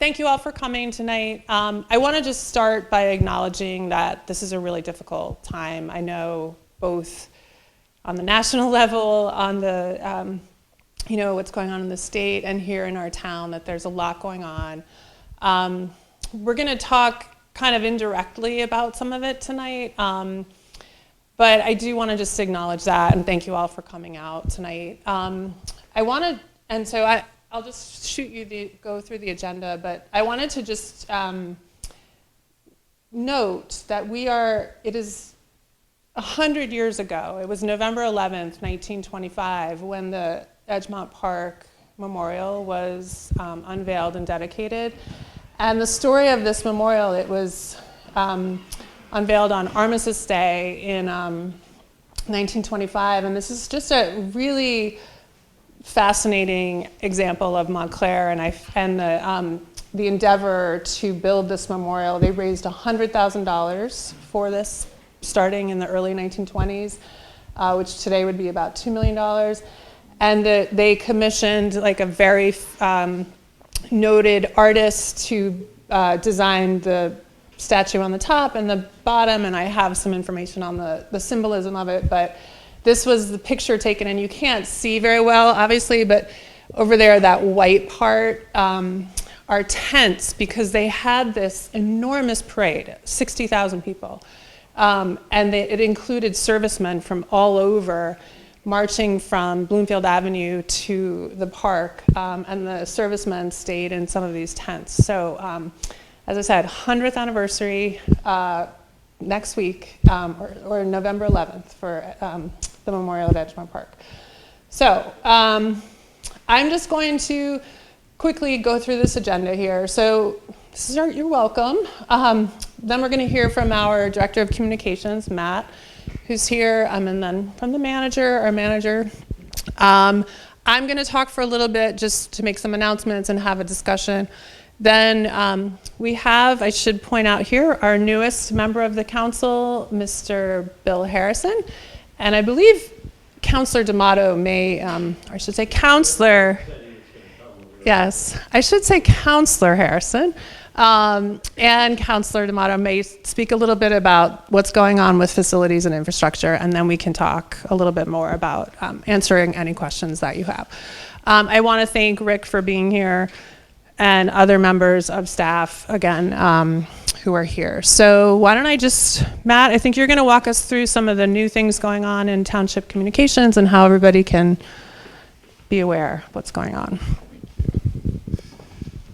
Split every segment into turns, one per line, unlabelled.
Thank you all for coming tonight. I want to just start by acknowledging that this is a really difficult time. I know both on the national level, on the, what's going on in the state and here in our town, that there's a lot going on. We're going to talk kind of indirectly about some of it tonight, but I do want to just acknowledge that and thank you all for coming out tonight. I'll just go through the agenda, but I wanted to just note that it is 100 years ago. It was November 11th, 1925, when the Edgemont Park Memorial was unveiled and dedicated. And the story of this memorial, it was unveiled on Armistice Day in 1925, and this is just a really fascinating example of Montclair and the endeavor to build this memorial. They raised $100,000 for this, starting in the early 1920s, which today would be about $2 million. And they commissioned like a very noted artist to design the statue on the top and the bottom, and I have some information on the symbolism of it, but this was the picture taken, and you can't see very well, obviously, but over there, that white part are tents, because they had this enormous parade, 60,000 people, and it included servicemen from all over, marching from Bloomfield Avenue to the park, and the servicemen stayed in some of these tents. So, as I said, 100th anniversary next week, or November 11th for the memorial at Edgemont Park. So I'm just going to quickly go through this agenda here. So you're welcome. Then we're going to hear from our Director of Communications, Matt, who's here, and then from the manager, our manager. I'm going to talk for a little bit just to make some announcements and have a discussion. Then we have, I should point out here, our newest member of the council, Mr. Bill Harrison. And I believe Councilor D'Amato may, or I should say Councilor, yes, I should say Councilor Harrison. And Councilor D'Amato may speak a little bit about what's going on with facilities and infrastructure, and then we can talk a little bit more about answering any questions that you have. I want to thank Rick for being here and other members of staff, again, who are here. So why don't I Matt, I think you're going to walk us through some of the new things going on in Township Communications and how everybody can be aware of what's going on.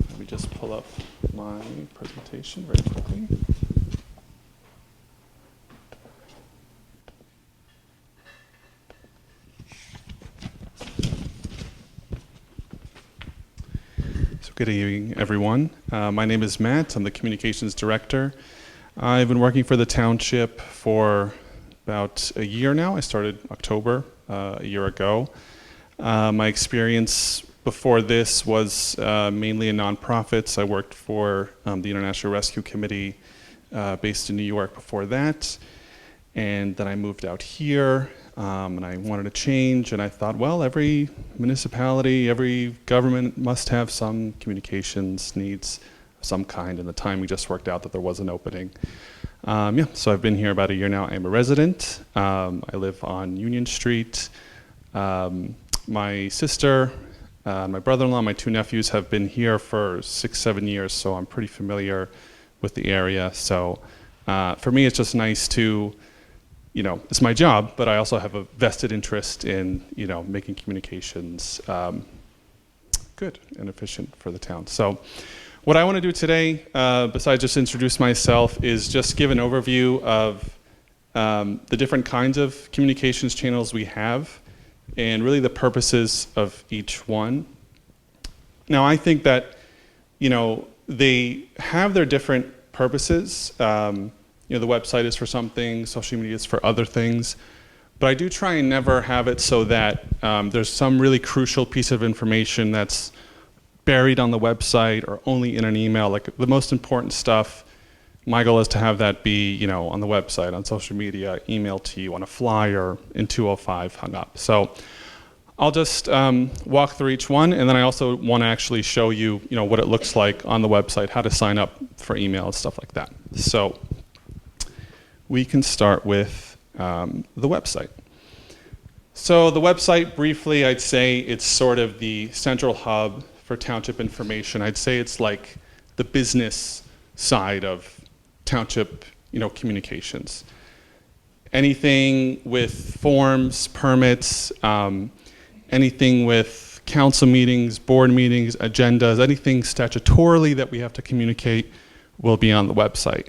Let me just pull up my presentation very quickly. Good evening, everyone. My name is Matt. I'm the Communications Director. I've been working for the Township for about a year now. I started October a year ago. My experience before this was mainly in nonprofits. I worked for the International Rescue Committee based in New York before that. And then I moved out here. And I wanted to change, and I thought, well, every municipality, every government must have some communications needs of some kind, and the timing just worked out that there was an opening. So I've been here about a year now. I'm a resident. I live on Union Street. My sister, my brother-in-law, my two nephews have been here for 6-7 years, so I'm pretty familiar with the area. So for me, it's just nice to, it's my job, but I also have a vested interest in, making communications good and efficient for the town. So what I want to do today, besides just introduce myself, is just give an overview of the different kinds of communications channels we have and really the purposes of each one. Now, I think that, they have their different purposes. The website is for something, social media is for other things. But I do try and never have it so that there's some really crucial piece of information that's buried on the website or only in an email. Like the most important stuff, my goal is to have that be, on the website, on social media, emailed to you, on a flyer, in 205 hung up. So I'll just walk through each one, and then I also want to actually show you, what it looks like on the website, how to sign up for email and stuff like that. So we can start with the website. So the website, briefly, I'd say it's sort of the central hub for township information. I'd say it's like the business side of township, communications. Anything with forms, permits, anything with council meetings, board meetings, agendas, anything statutorily that we have to communicate will be on the website.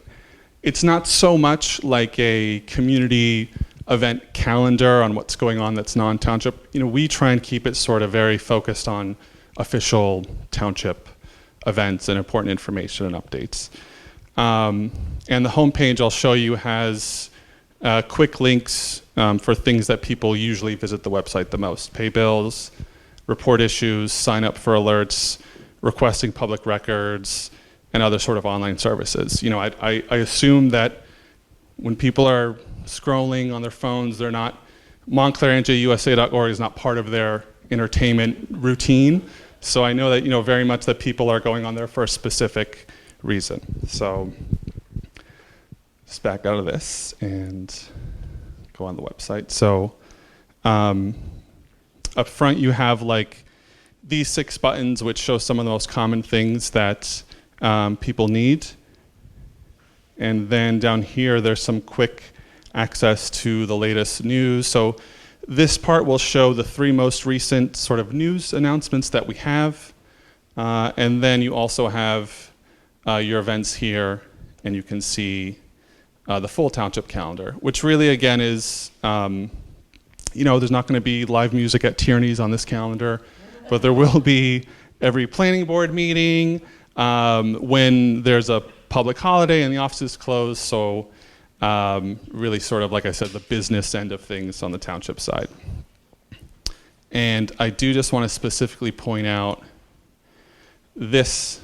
It's not so much like a community event calendar on what's going on that's non-township. We try and keep it sort of very focused on official township events and important information and updates. And the homepage I'll show you has quick links for things that people usually visit the website the most. Pay bills, report issues, sign up for alerts, requesting public records, and other sort of online services. I assume that when people are scrolling on their phones, they're not, MontclairNJUSA.org is not part of their entertainment routine. So I know that, very much that people are going on there for a specific reason. So just back out of this and go on the website. So up front you have like these 6 buttons which show some of the most common things that people need. And then down here there's some quick access to the latest news. So this part will show the 3 most recent sort of news announcements that we have. And then you also have your events here, and you can see the full township calendar, which really, again, is, there's not going to be live music at Tierney's on this calendar, but there will be every planning board meeting, when there's a public holiday and the office is closed. So really sort of, like I said, the business end of things on the township side. And I do just want to specifically point out this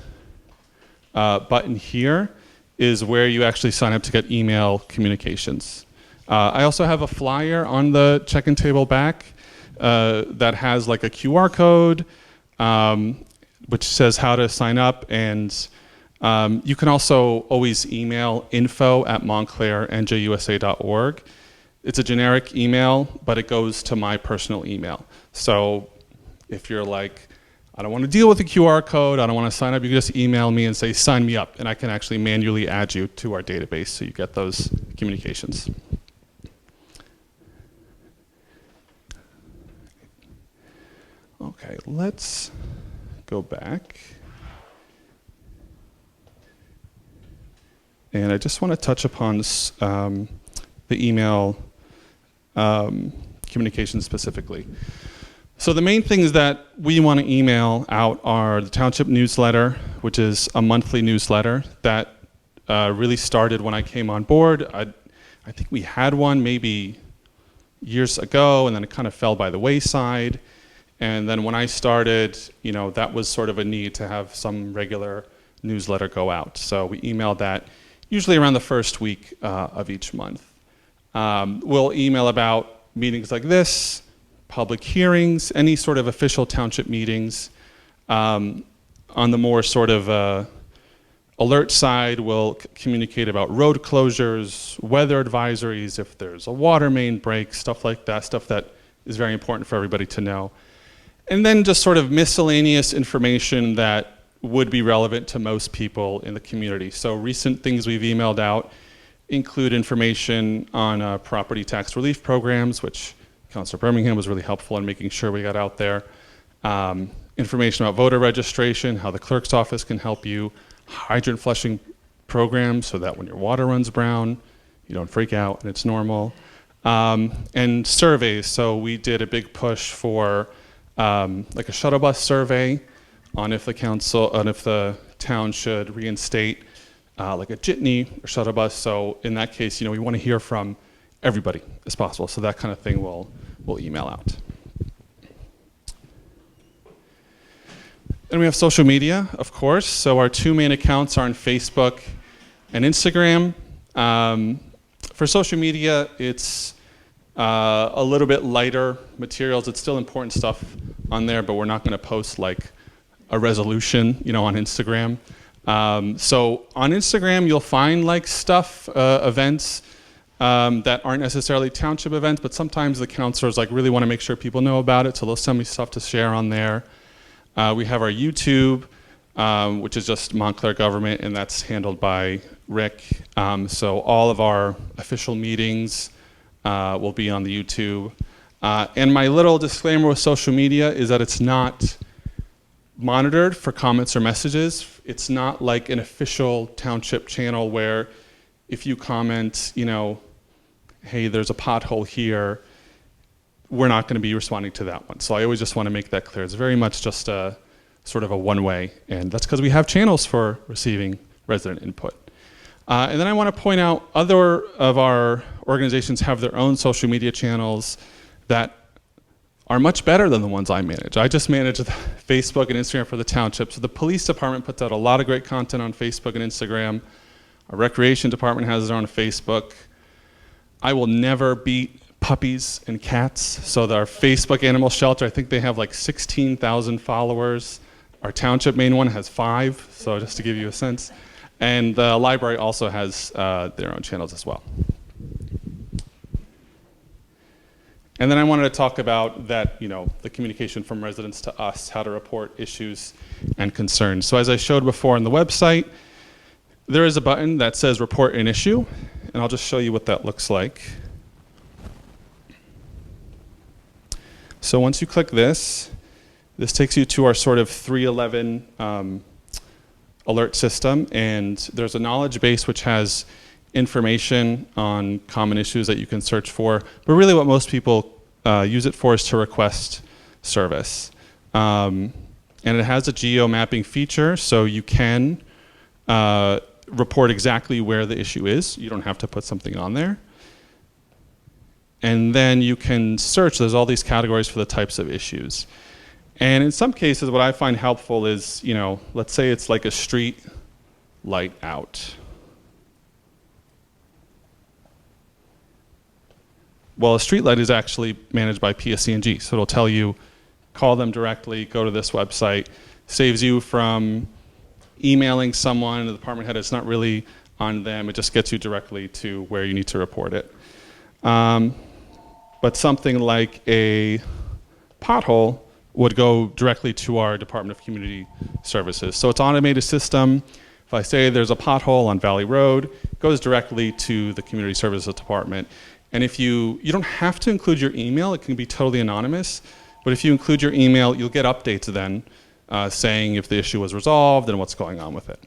button here is where you actually sign up to get email communications. I also have a flyer on the check-in table back that has like a QR code which says how to sign up, and you can also always email info@montclairnjusa.org. It's a generic email, but it goes to my personal email. So if you're like, I don't want to deal with the QR code, I don't want to sign up, you can just email me and say, sign me up, and I can actually manually add you to our database so you get those communications. Okay, let's go back. And I just want to touch upon the email communication specifically. So the main things that we want to email out are the township newsletter, which is a monthly newsletter that really started when I came on board. I think we had one maybe years ago, and then it kind of fell by the wayside. And then when I started, that was sort of a need to have some regular newsletter go out. So we emailed that usually around the first week of each month. We'll email about meetings like this, public hearings, any sort of official township meetings. On the more sort of alert side, we'll communicate about road closures, weather advisories, if there's a water main break, stuff like that, stuff that is very important for everybody to know. And then just sort of miscellaneous information that would be relevant to most people in the community. So recent things we've emailed out include information on property tax relief programs, which Councilor Birmingham was really helpful in making sure we got out there. Information about voter registration, how the clerk's office can help you, hydrant flushing programs so that when your water runs brown, you don't freak out and it's normal. And surveys, so we did a big push for like a shuttle bus survey on if the town should reinstate like a jitney or shuttle bus. So in that case, we want to hear from everybody as possible. So that kind of thing we'll email out. And we have social media, of course. So our 2 main accounts are on Facebook and Instagram. For social media, it's a little bit lighter materials. It's still important stuff on there, but we're not going to post like a resolution, on Instagram. So on Instagram, you'll find like stuff, events that aren't necessarily township events, but sometimes the counselors like really want to make sure people know about it, so they'll send me stuff to share on there. We have our YouTube, which is just Montclair Government, and that's handled by Rick. So all of our official meetings will be on the YouTube. And my little disclaimer with social media is that it's not monitored for comments or messages. It's not like an official township channel where if you comment, hey, there's a pothole here, we're not going to be responding to that one. So I always just want to make that clear. It's very much just a sort of a one-way, and that's because we have channels for receiving resident input. And then I want to point out other of our organizations have their own social media channels that are much better than the ones I manage. I just manage Facebook and Instagram for the township. So the police department puts out a lot of great content on Facebook and Instagram. Our recreation department has their own Facebook. I will never beat puppies and cats. So our Facebook animal shelter, I think they have like 16,000 followers. Our township main one has 5, so just to give you a sense. And the library also has their own channels as well. And then I wanted to talk about that, the communication from residents to us, how to report issues and concerns. So as I showed before on the website, there is a button that says report an issue, and I'll just show you what that looks like. So once you click this takes you to our sort of 311 alert system, and there's a knowledge base which has information on common issues that you can search for, but really what most people use it for is to request service. And it has a geo mapping feature, so you can report exactly where the issue is. You don't have to put something on there. And then you can search, there's all these categories for the types of issues. And in some cases, what I find helpful is, let's say it's like a street light out. Well, a street light is actually managed by PSC&G, so it'll tell you, call them directly, go to this website, saves you from emailing someone, the department head. It's not really on them, it just gets you directly to where you need to report it. But something like a pothole would go directly to our Department of Community Services. So it's an automated system. If I say there's a pothole on Valley Road, it goes directly to the Community Services Department. And if you don't have to include your email, it can be totally anonymous, but if you include your email, you'll get updates then saying if the issue was resolved and what's going on with it.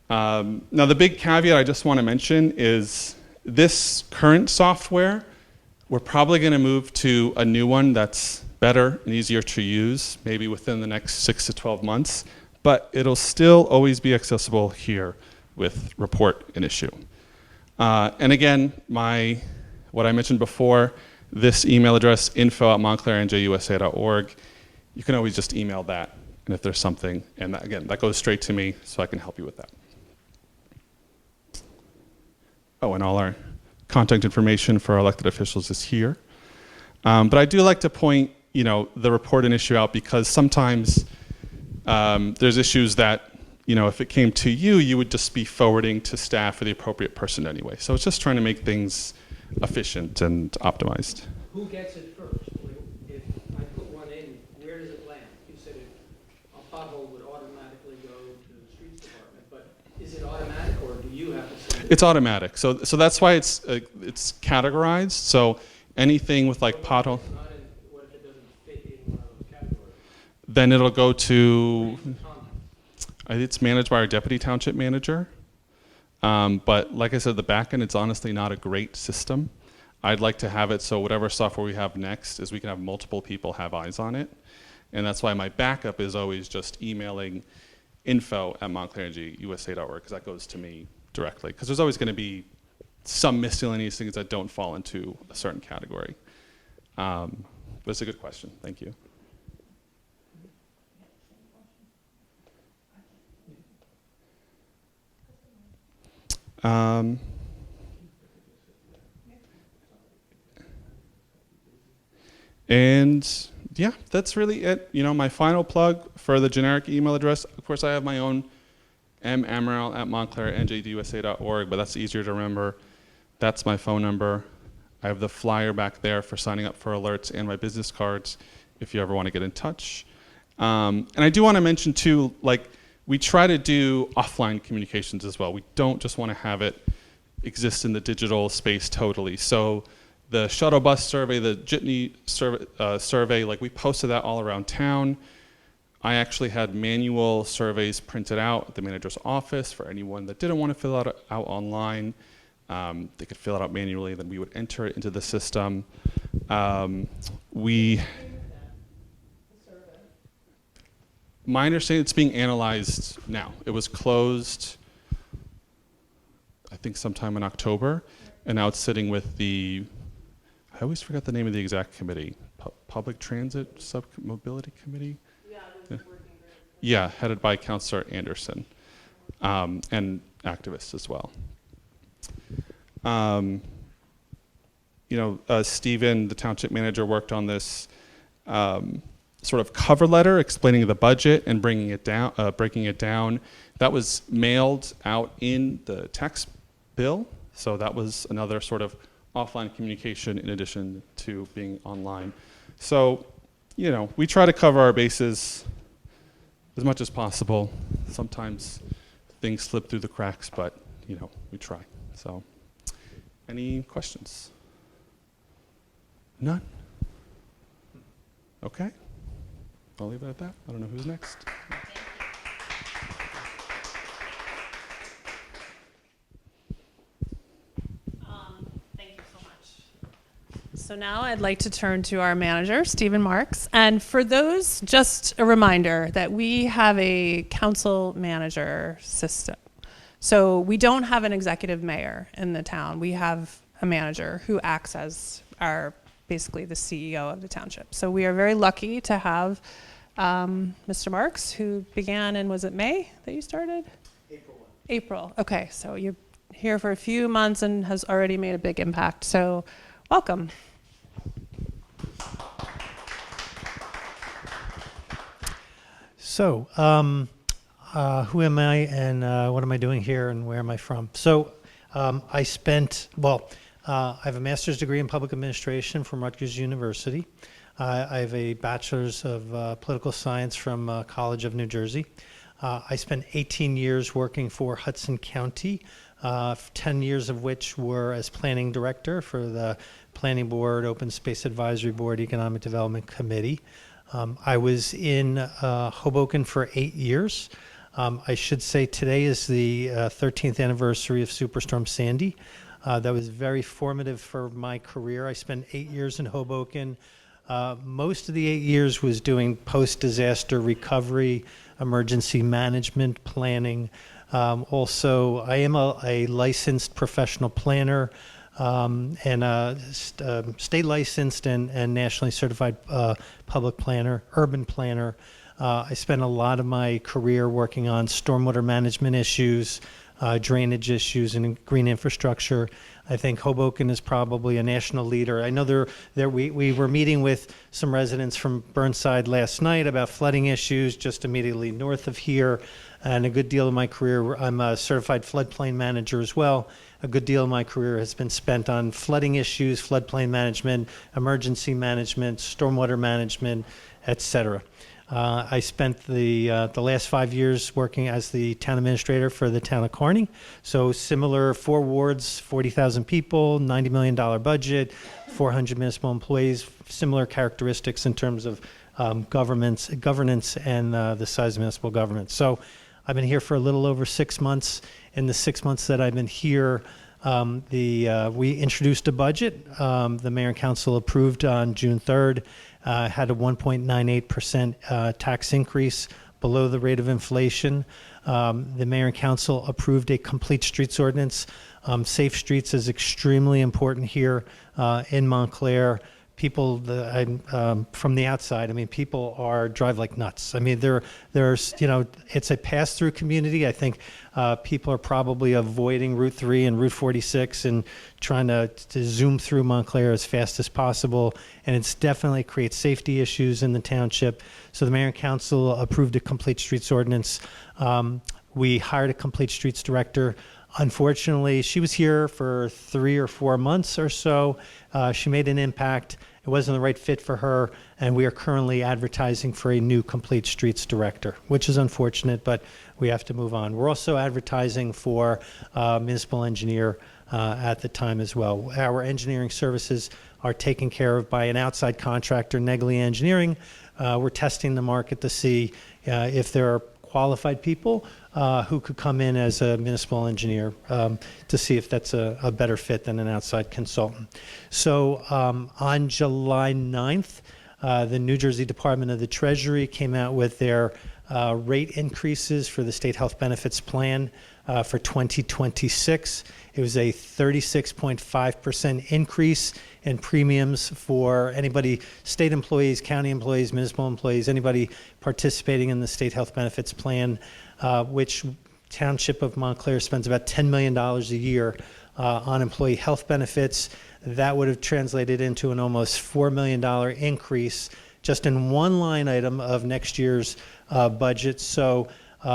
Now the big caveat I just want to mention is this current software, we're probably going to move to a new one that's better and easier to use, maybe within the next 6 to 12 months, but it'll still always be accessible here with report an issue. And again, what I mentioned before, this email address, info@montclairnjusa.org, you can always just email that, and if there's something, and again, that goes straight to me, so I can help you with that. Oh, and all our contact information for our elected officials is here. But I do like to point, the report an issue out, because sometimes there's issues that, if it came to you, you would just be forwarding to staff or the appropriate person anyway. So it's just trying to make things efficient and optimized.
Who gets it first? If I put one in, where does it land? You said a pothole would automatically go to the streets department, but is it automatic, or do you have to send it?
It's automatic. So that's why it's categorized. So anything with like pothole,
What if it doesn't fit in one of those categories?
then it'll go to, it's managed by our deputy township manager. But like I said, the backend, it's honestly not a great system. I'd like to have it so whatever software we have next is we can have multiple people have eyes on it. And that's why my backup is always just emailing info@montclairngusa.org, because that goes to me directly. Because there's always going to be some miscellaneous things that don't fall into a certain category. But it's a good question. Thank you. And yeah, that's really it. You know, my final plug for the generic email address, of course I have my own, mamaral@montclairnjdusa.org, but that's easier to remember. That's my phone number. I have the flyer back there for signing up for alerts and my business cards if you ever want to get in touch. And I do want to mention too, like, we try to do offline communications as well. We don't just want to have it exist in the digital space totally. So the shuttle bus survey, the jitney survey, like we posted that all around town. I actually had manual surveys printed out at the manager's office for anyone that didn't want to fill it out online. They could fill it out manually, then we would enter it into the system. My understanding, it's being analyzed now. It was closed, I think sometime in October, and now it's sitting with the, I always forget the name of the exact committee, Public Transit Mobility Committee? Yeah, headed by Councilor Anderson, and activists as well. Stephen, the township manager, worked on this sort of cover letter explaining the budget and breaking it down. That was mailed out in the tax bill, so that was another sort of offline communication in addition to being online. So, you know, we try to cover our bases as much as possible. Sometimes things slip through the cracks, but, you know, we try. So, any questions? None? Okay. I'll leave it at that. I don't know who's next.
Thank you so much. So now I'd like to turn to our manager, Stephen Marks. And for those, just a reminder that we have a council manager system. So we don't have an executive mayor in the town. We have a manager who acts as basically the CEO of the township. So we are very lucky to have Mr. Marks, who began in, was it May that you started? April. Okay, so you're here for a few months and has already made a big impact. So welcome.
So, who am I and what am I doing here and where am I from? So, I have a master's degree in public administration from Rutgers University. I have a bachelor's of political science from College of New Jersey. I spent 18 years working for Hudson County, 10 years of which were as planning director for the Planning Board, Open Space Advisory Board, Economic Development Committee. I was in Hoboken for 8 years. I should say today is the 13th anniversary of Superstorm Sandy. That was very formative for my career. I spent 8 years in Hoboken. Most of the 8 years was doing post-disaster recovery, emergency management planning. Also, I am a licensed professional planner and state licensed and nationally certified public planner, urban planner. I spent a lot of my career working on stormwater management issues, drainage issues, and green infrastructure. I think Hoboken is probably a national leader. I know we were meeting with some residents from Burnside last night about flooding issues just immediately north of here. And a good deal of my career, I'm a certified floodplain manager as well. A good deal of my career has been spent on flooding issues, floodplain management, emergency management, stormwater management, et cetera. I spent the last 5 years working as the town administrator for the town of Kearney. So similar, 4 wards, 40,000 people, $90 million budget, 400 municipal employees, similar characteristics in terms of governance and the size of municipal government. So I've been here for a little over 6 months. In the 6 months that I've been here, we introduced a budget. The mayor and council approved on June 3rd. Had a 1.98% tax increase below the rate of inflation. The mayor and council approved a complete streets ordinance. Safe streets is extremely important here in Montclair. people from the outside, I mean, people drive like nuts. I mean, there's, it's a pass-through community. I think people are probably avoiding Route 3 and Route 46 and trying to zoom through Montclair as fast as possible. And it's definitely creates safety issues in the township. So the mayor and council approved a complete streets ordinance. We hired a complete streets director. Unfortunately, she was here for 3 or 4 months or so. She made an impact. It wasn't the right fit for her, and we are currently advertising for a new complete streets director, which is unfortunate, but we have to move on. We're also advertising for municipal engineer at the time as well. Our engineering services are taken care of by an outside contractor, Negley Engineering. We're testing the market to see if there are qualified people who could come in as a municipal engineer to see if that's a better fit than an outside consultant. So on July 9th, the New Jersey Department of the Treasury came out with their rate increases for the state health benefits plan for 2026. It was a 36.5% increase in premiums for anybody, state employees, county employees, municipal employees, anybody participating in the state health benefits plan, which Township of Montclair spends about $10 million a year on employee health benefits. That would have translated into an almost $4 million increase just in one line item of next year's budget. So we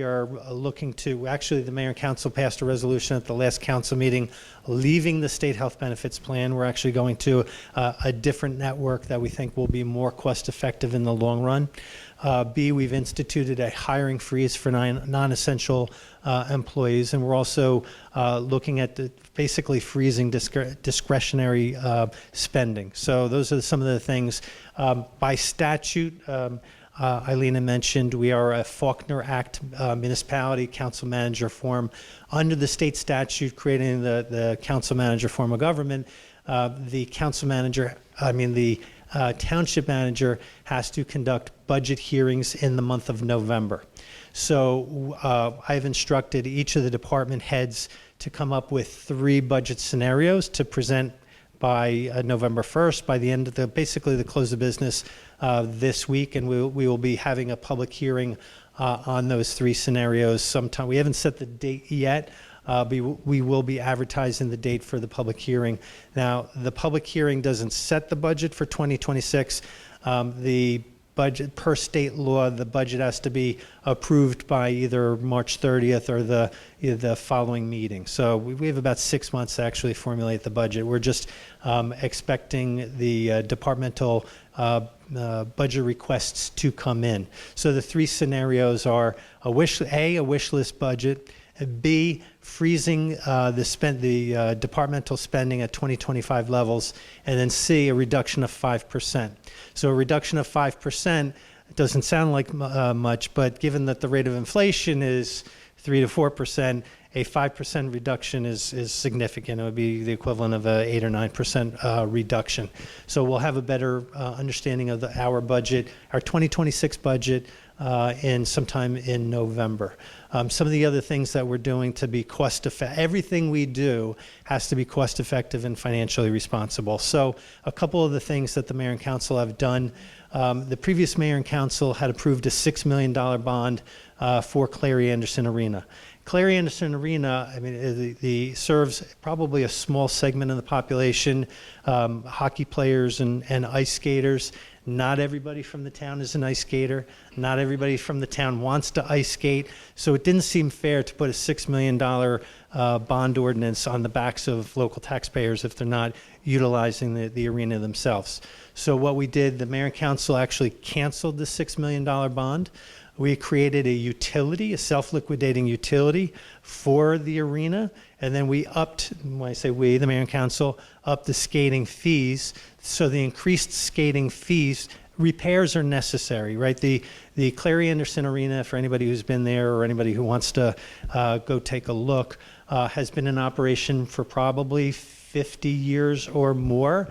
are looking to, actually the mayor and council passed a resolution at the last council meeting leaving the state health benefits plan. We're actually going to a different network that we think will be more cost effective in the long run. B, we've instituted a hiring freeze for non-essential employees, and we're also looking at basically freezing discretionary spending. So those are some of the things. By statute, Eileen mentioned we are a Faulkner Act municipality council manager form. Under the state statute creating the council manager form of government, the township manager has to conduct budget hearings in the month of November. So I've instructed each of the department heads to come up with 3 budget scenarios to present by November 1st, by the end of basically the close of business this week, and we will be having a public hearing on those 3 scenarios sometime. We haven't set the date yet. We will be advertising the date for the public hearing. Now, the public hearing doesn't set the budget for 2026. The budget, per state law, the budget has to be approved by either March 30th or the following meeting. So we have about 6 months to actually formulate the budget. We're just expecting the departmental budget requests to come in. So the 3 scenarios are a wish list budget, B, freezing the departmental spending at 2025 levels, and then C, a reduction of 5%. So a reduction of 5% doesn't sound like much, but given that the rate of inflation is 3 to 4%, a 5% reduction is significant. It would be the equivalent of a 8 or 9% reduction. So we'll have a better understanding of our budget, our 2026 budget, sometime in November. Some of the other things that we're doing to be cost effective, everything we do has to be cost effective and financially responsible. So a couple of the things that the mayor and council have done. The previous mayor and council had approved a $6 million bond for Clary Anderson Arena. Clary Anderson Arena, I mean, the serves probably a small segment of the population, hockey players and ice skaters. Not everybody from the town is an ice skater. Not everybody from the town wants to ice skate. So it didn't seem fair to put a $6 million bond ordinance on the backs of local taxpayers if they're not utilizing the arena themselves. So what we did, the mayor and council actually canceled the $6 million bond. We created a utility, a self-liquidating utility for the arena, and then we upped, when I say we, the mayor and council, upped the skating fees. So the increased skating fees, repairs are necessary, right? The Clary Anderson Arena, for anybody who's been there or anybody who wants to go take a look, has been in operation for probably 50 years or more.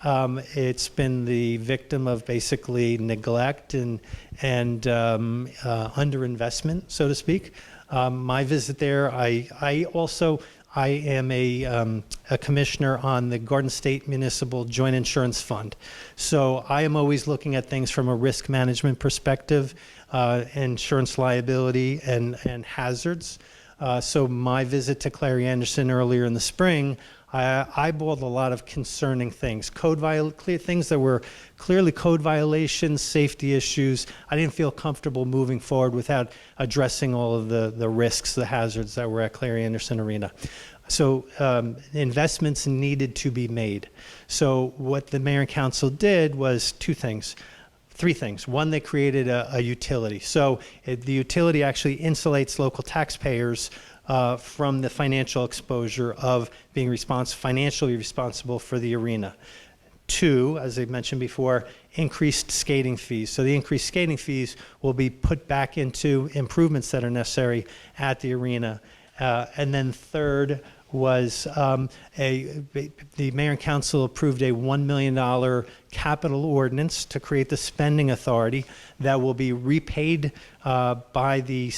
It's been the victim of basically neglect and underinvestment, so to speak. My visit there, I also I am a commissioner on the Garden State Municipal Joint Insurance Fund. So I am always looking at things from a risk management perspective, insurance liability and hazards. So my visit to Clary Anderson earlier in the spring, I eyeballed a lot of concerning things, things that were clearly code violations, safety issues. I didn't feel comfortable moving forward without addressing all of the risks, the hazards that were at Clary Anderson Arena. So investments needed to be made. So what the mayor and council did was three things. One, they created a utility. So the utility actually insulates local taxpayers from the financial exposure of being financially responsible for the arena. Two, as I mentioned before, increased skating fees. So the increased skating fees will be put back into improvements that are necessary at the arena. And then third was the mayor and council approved a $1 million capital ordinance to create the spending authority that will be repaid by the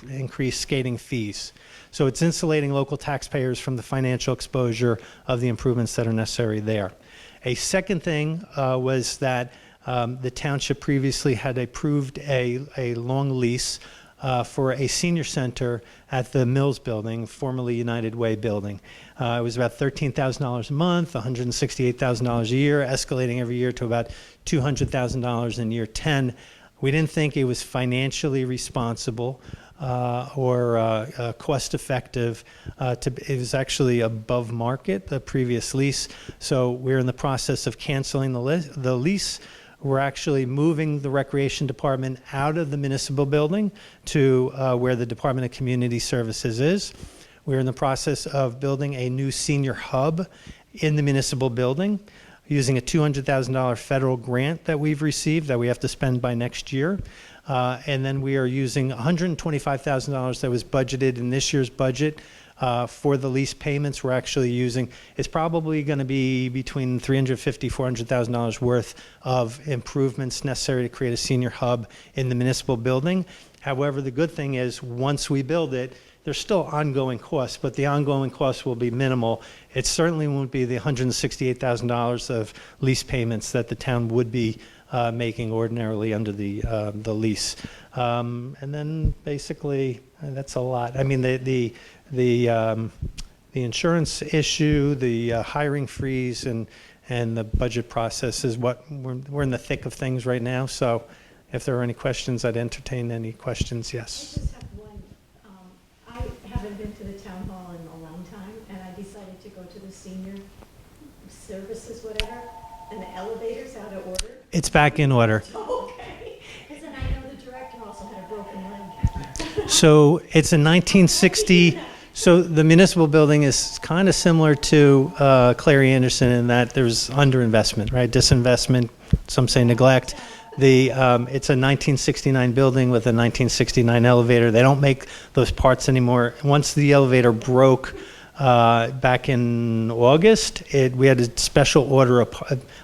increased skating fees. So it's insulating local taxpayers from the financial exposure of the improvements that are necessary there. A second thing was that the township previously had approved a long lease for a senior center at the Mills building, formerly United Way building. It was about $13,000 a month, $168,000 a year, escalating every year to about $200,000 in year 10. We didn't think it was financially responsible or cost effective. It was actually above market, the previous lease. So we're in the process of canceling the lease. We're actually moving the recreation department out of the municipal building to where the Department of Community Services is. We're in the process of building a new senior hub in the municipal building using a $200,000 federal grant that we've received that we have to spend by next year. And then we are using $125,000 that was budgeted in this year's budget for the lease payments. We're actually using, it's probably going to be between $350,000, $400,000 worth of improvements necessary to create a senior hub in the municipal building. However, the good thing is once we build it, there's still ongoing costs, but the ongoing costs will be minimal. It certainly won't be the $168,000 of lease payments that the town would be making ordinarily under the lease. And then basically, that's a lot. I mean, the insurance issue, the hiring freeze, and the budget process is what we're in the thick of things right now. So if there are any questions, I'd entertain any questions. Yes.
I just have one. I haven't been to the town hall in a long time, and I decided to go to the senior services, whatever, and the elevator's out of order.
It's back in order.
Oh, okay. Because then I know the director also had a broken leg.
So it's a 1960. So the municipal building is kind of similar to Clary Anderson in that there's underinvestment, right? Disinvestment, some say neglect. It's a 1969 building with a 1969 elevator. They don't make those parts anymore. Once the elevator broke back in August, we had a special order, a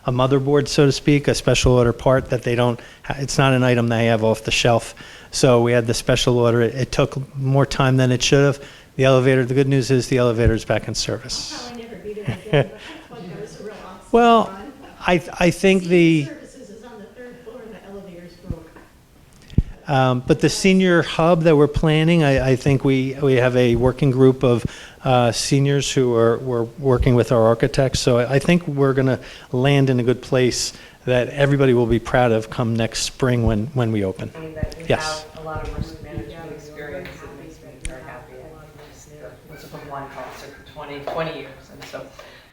motherboard, so to speak, a special order part that they don't, it's not an item they have off the shelf. So we had the special order. It took more time than it should have. The elevator, the good news is the elevator is back in service.
I'll probably never be there again, but I thought that was a real awesome
Well,
run.
I think
Senior services is on the third floor and the elevator's broke.
but the senior hub that we're planning, I think we have a working group of seniors who we're working with our architects. So I think we're going to land in a good place that everybody will be proud of come next spring when we open.
I mean, that you
Yes.
have a lot of risk management experience that makes me very happy. I was a compliance officer for 20 years. And so,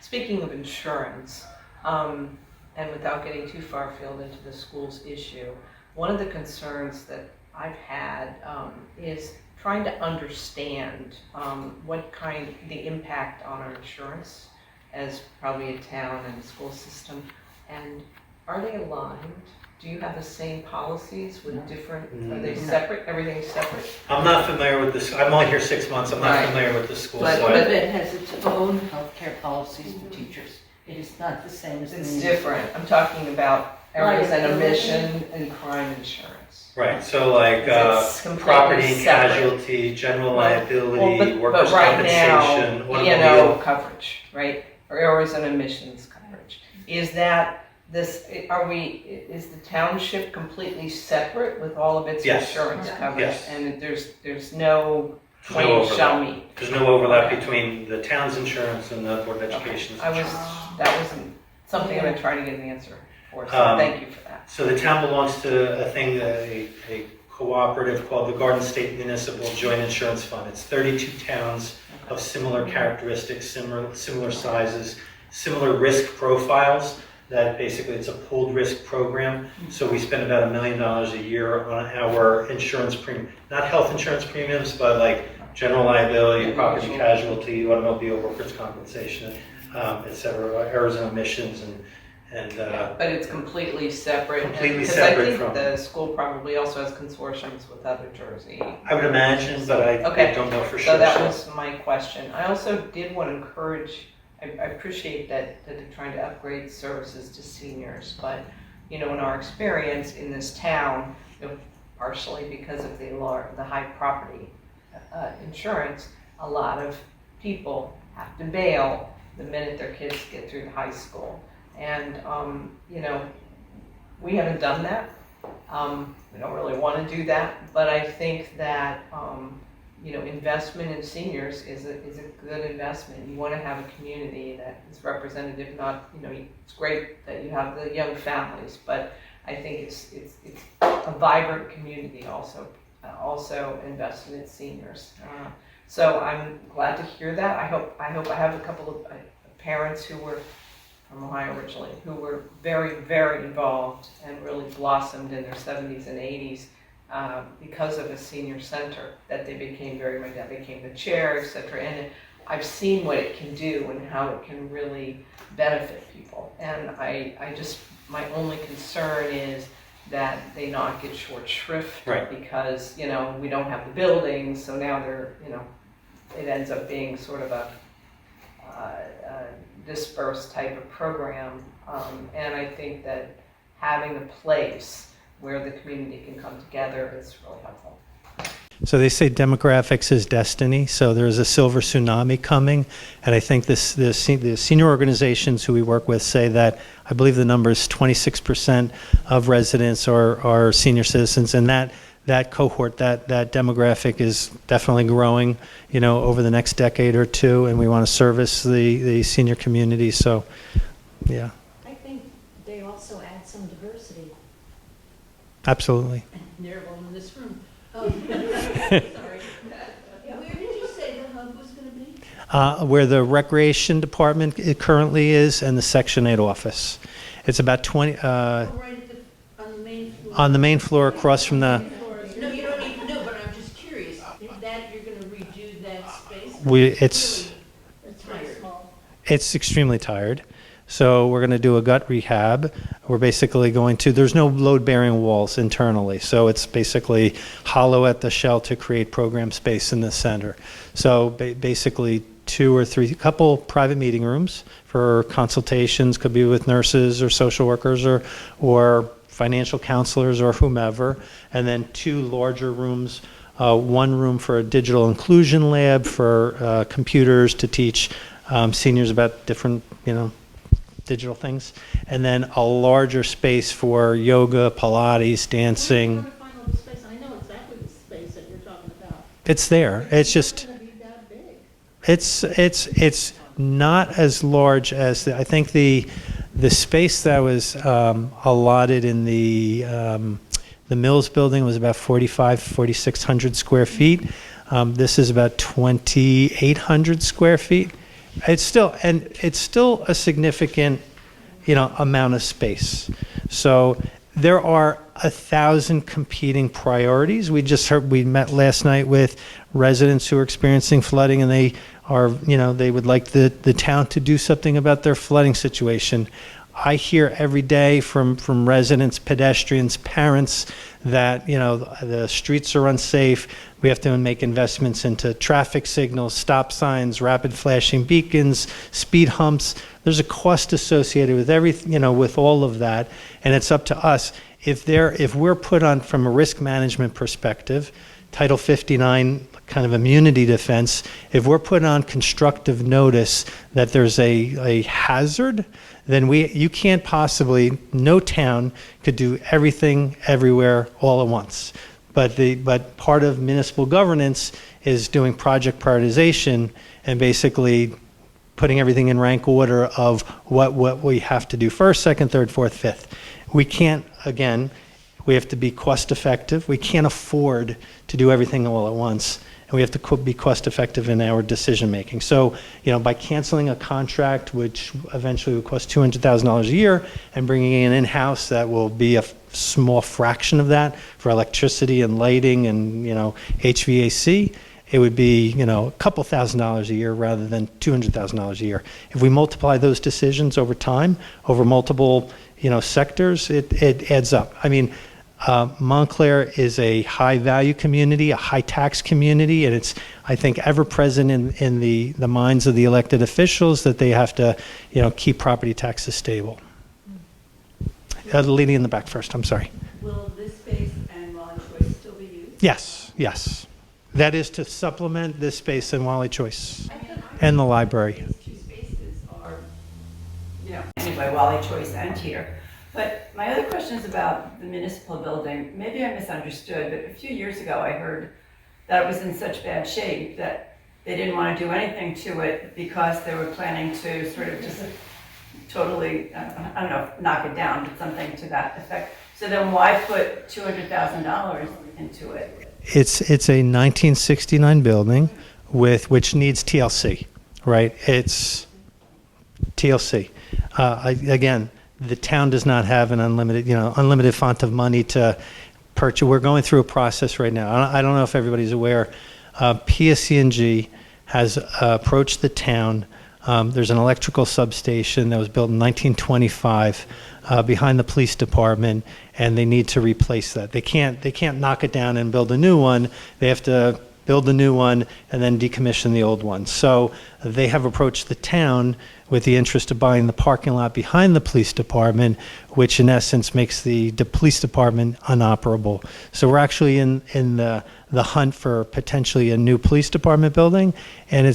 speaking of insurance, and without getting too far afield into the schools issue, one of the concerns that I've had is trying to understand the impact on our insurance as probably a town and a school system, and are they aligned? Do you have the same policies with different, are they separate, everything's separate?
I'm not familiar with this, I'm only here 6 months, I'm not
Right.
familiar with the school.
But-
so
but
I-
It has its own healthcare policies for teachers. It is not the same as the
It's
municipal.
different, I'm talking about errors and omission and crime insurance.
Right, so like
It's completely
property and
separate.
casualty, general
Well,
liability, workers'
but right
compensation,
now,
automobile.
coverage, right? Or is an emissions coverage. Is that this, is the township completely separate with all of its
Yes.
insurance
Yeah.
coverage?
Yes.
And there's no
There's no
twain shall
overlap.
meet?
There's no overlap
Okay.
between the town's insurance and the Board of Education's
That
insurance.
wasn't something I've been trying to get an answer for, so
Um,
thank you for that.
So the town belongs to a thing, a cooperative called the Garden State Municipal Joint Insurance Fund. It's 32 towns of similar characteristics, similar sizes, similar risk profiles, that basically it's a pooled risk program. So we spend about $1 million a year on our insurance premium, not health insurance premiums, but like general liability, property casualty, automobile, workers' compensation, et cetera, errors and omissions, and
But it's completely separate.
Completely separate from-
Because I think the school probably also has consortiums with other Jersey.
I would imagine, but I
Okay.
don't know for sure.
So that was my question. I also did want to encourage, I appreciate that they're trying to upgrade services to seniors, but, in our experience in this town, partially because of the high property insurance, a lot of people have to bail the minute their kids get through the high school. And, we haven't done that. We don't really want to do that, but I think that, investment in seniors is a good investment. You want to have a community that is representative, not, it's great that you have the young families, but I think it's a vibrant community also invested in seniors. So I'm glad to hear that. I hope I have a couple of parents who were from Ohio originally, who were very, very involved and really blossomed in their 70s and 80s because of a senior center, that they became my dad became the chair, et cetera. And I've seen what it can do and how it can really benefit people. And my only concern is that they not get short shrift,
Right.
because, we don't have the buildings, so now it ends up being sort of a dispersed type of program, and I think that having a place where the community can come together is really helpful.
So they say demographics is destiny. So there's a silver tsunami coming, and I think the senior organizations who we work with say that, I believe the number is 26% of residents are senior citizens, and that cohort, that demographic is definitely growing, over the next decade or two, and we want to service the senior community. So, yeah,
I think they also add some diversity.
absolutely.
They're all in this room. Sorry. Where did you say the hub was going to be?
Where the recreation department currently is, and the Section 8 office. It's about 20
Right on the main floor.
on the main floor across from the.
No, you don't need to know, but I'm just curious. Is that you're going to redo that space?
It's
Tired.
It's extremely tired. So we're going to do a gut rehab. We're basically there's no load-bearing walls internally. So it's basically hollow at the shell to create program space in the center. So basically 2 or 3, couple private meeting rooms for consultations, could be with nurses or social workers or financial counselors or whomever. And then 2 larger rooms, 1 room for a digital inclusion lab for computers to teach seniors about different, digital things, and then a larger space for yoga, Pilates, dancing.
Where are you going to find all the space? I know exactly the space that you're talking about.
It's there. It's just,
It's not going to be that big.
it's not as large as I think the space that was allotted in the Mills building was about 4,600 square feet. This is about 2,800 square feet. It's still a significant, amount of space. So there are 1,000 competing priorities. We met last night with residents who are experiencing flooding, and they would like the town to do something about their flooding situation. I hear every day from residents, pedestrians, parents that, the streets are unsafe. We have to make investments into traffic signals, stop signs, rapid flashing beacons, speed humps. There's a cost associated with everything, with all of that. And it's up to us. if we're put on, from a risk management perspective, Title 59 kind of immunity defense, if we're put on constructive notice that there's a hazard, then you can't possibly, no town could do everything everywhere all at once. But part of municipal governance is doing project prioritization and basically putting everything in rank order of what we have to do first, second, third, fourth, fifth. We can't, again, we have to be cost effective. We can't afford to do everything all at once. And we have to be cost effective in our decision making. So, by canceling a contract, which eventually would cost $200,000 a year, and bringing in in-house, that will be a small fraction of that for electricity and lighting and, HVAC. It would be, a couple $1,000s a year rather than $200,000 a year. If we multiply those decisions over time, over multiple, sectors, it adds up. I mean, Montclair is a high-value community, a high-tax community, and it's, I think, ever present in the minds of the elected officials that they have to, keep property taxes stable. The lady in the back first, I'm sorry.
Will this space and Wally Choice still be used?
Yes. That is to supplement this space in Wally Choice and the library.
These two spaces are, anyway, Wally Choice and here. But my other question is about the municipal building. Maybe I misunderstood, but a few years ago I heard that it was in such bad shape that they didn't want to do anything to it because they were planning to sort of just totally, I don't know, knock it down, but something to that effect. So then why put $200,000 into it?
It's a 1969 building which needs TLC, right? It's TLC. Again, the town does not have an unlimited font of money to purchase. We're going through a process right now. I don't know if everybody's aware. PSC&G has approached the town. There's an electrical substation that was built in 1925 behind the police department, and they need to replace that. They can't knock it down and build a new one. They have to build a new one and then decommission the old one. So they have approached the town with the interest of buying the parking lot behind the police department, which in essence makes the police department unoperable. So we're actually in the hunt for potentially a new police department building, and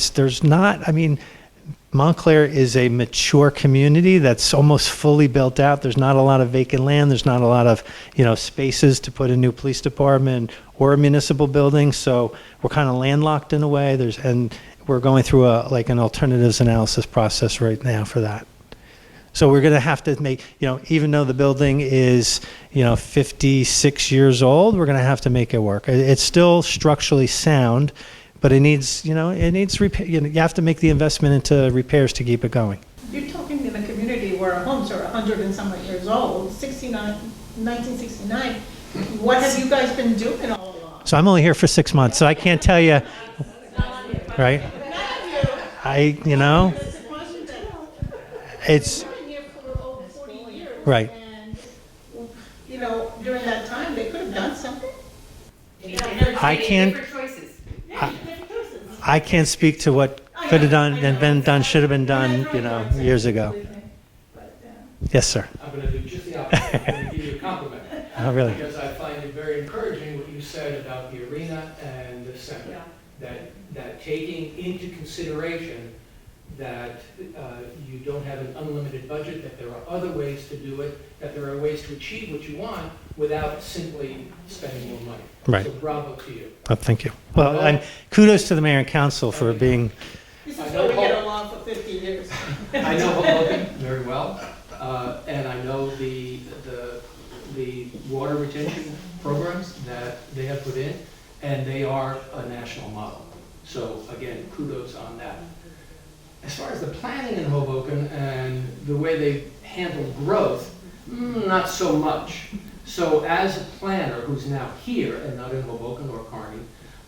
Montclair is a mature community that's almost fully built out. There's not a lot of vacant land. There's not a lot of, spaces to put a new police department or a municipal building. So we're kind of landlocked in a way. And we're going through an alternatives analysis process right now for that. So we're going to have to make, even though the building is, 56 years old, we're going to have to make it work. It's still structurally sound, but it needs, repair. You have to make the investment into repairs to keep it going.
You're talking in a community where homes are 100 and some years old, 1969. What have you guys been doing all along?
So I'm only here for 6 months, so I can't tell you, right? It's
I've been here for over 40 years.
right.
And, during that time, they could have done something.
I can't. I can't speak to what could have done and been done, should have been done, years ago. Yes, sir.
I'm going to do just the opposite. I'm going to give you a compliment.
Oh, really?
Because I find it very encouraging what you said about the arena and the center. That taking into consideration that you don't have an unlimited budget, that there are other ways to do it, that there are ways to achieve what you want without simply spending more money.
Right.
So bravo to you.
Oh, thank you. Well, and kudos to the mayor and council for being.
This is where we get along for 50 years.
I know Hoboken very well, and I know the water retention programs that they have put in, and they are a national model. So again, kudos on that. As far as the planning in Hoboken and the way they handle growth, not so much. So as a planner who's now here and not in Hoboken or Kearney,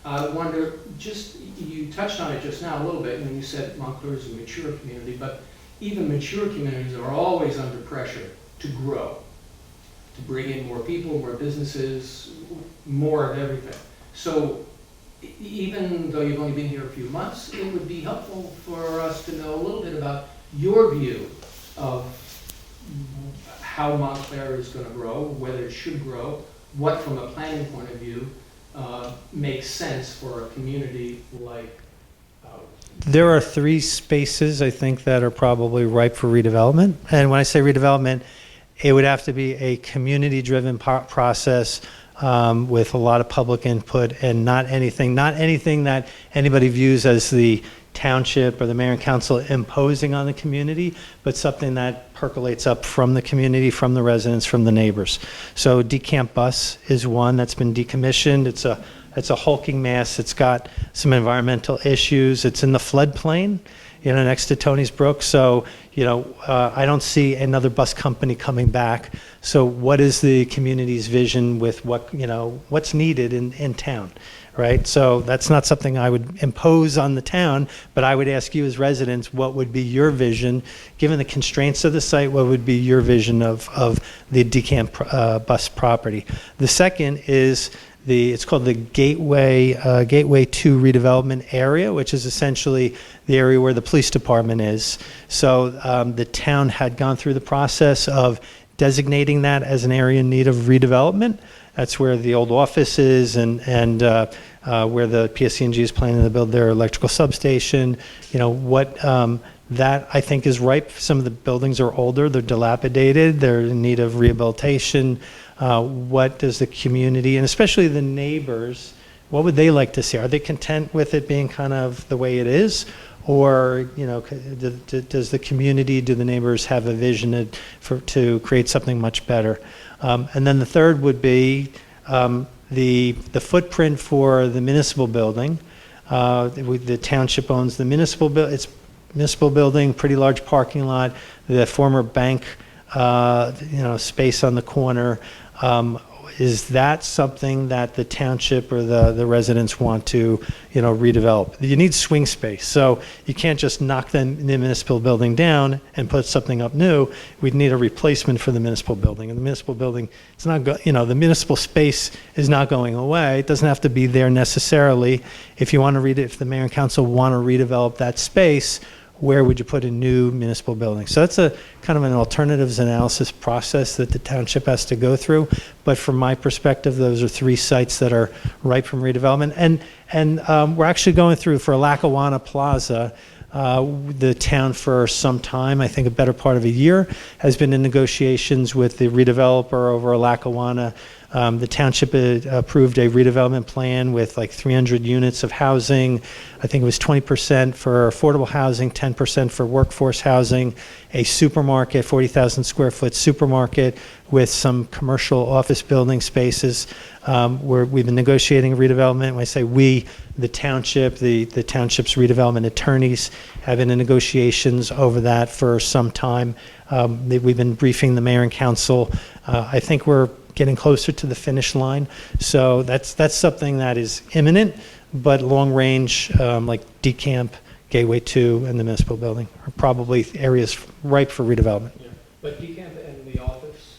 I wonder, you touched on it just now a little bit when you said Montclair is a mature community, but even mature communities are always under pressure to grow, to bring in more people, more businesses, more of everything. So even though you've only been here a few months, it would be helpful for us to know a little bit about your view of how Montclair is going to grow, whether it should grow, what from a planning point of view makes sense for a community like ours.
There are 3 spaces, I think, that are probably ripe for redevelopment. And when I say redevelopment, it would have to be a community-driven process with a lot of public input, and not anything that anybody views as the township or the mayor and council imposing on the community, but something that percolates up from the community, from the residents, from the neighbors. So Decamp Bus is one that's been decommissioned. It's a hulking mass. It's got some environmental issues. It's in the floodplain, next to Tony's Brook. So, I don't see another bus company coming back. So what is the community's vision with what's needed in town, right? So that's not something I would impose on the town, but I would ask you as residents, what would be your vision, given the constraints of the site, what would be your vision of the Decamp bus property? The second is it's called the Gateway 2 redevelopment area, which is essentially the area where the police department is. So the town had gone through the process of designating that as an area in need of redevelopment. That's where the old office is, and where the PSC&G is planning to build their electrical substation. That I think is ripe. Some of the buildings are older, they're dilapidated, they're in need of rehabilitation. What does the community, and especially the neighbors, what would they like to see? Are they content with it being kind of the way it is? Or, does the community, do the neighbors have a vision to create something much better? And then the third would be the footprint for the municipal building. The township owns the municipal building, pretty large parking lot, the former bank, space on the corner. Is that something that the township or the residents want to, redevelop? You need swing space, so you can't just knock the municipal building down and put something up new. We'd need a replacement for the municipal building, and the municipal building, it's not, the municipal space is not going away. It doesn't have to be there necessarily. If the mayor and council want to redevelop that space, where would you put a new municipal building? So that's a kind of an alternatives analysis process that the township has to go through. But from my perspective, those are 3 sites that are ripe from redevelopment. And we're actually going through, for Lackawanna Plaza, the town for some time, I think a better part of a year, has been in negotiations with the redeveloper over Lackawanna. The township approved a redevelopment plan with like 300 units of housing. I think it was 20% for affordable housing, 10% for workforce housing, a supermarket, 40,000 square foot supermarket with some commercial office building spaces. We've been negotiating redevelopment. When I say we, the township, the township's redevelopment attorneys have been in negotiations over that for some time. We've been briefing the mayor and council. I think we're getting closer to the finish line. So that's something that is imminent, but long range, like Decamp, Gateway 2, and the municipal building are probably areas ripe for redevelopment.
Yeah. But Decamp and the office,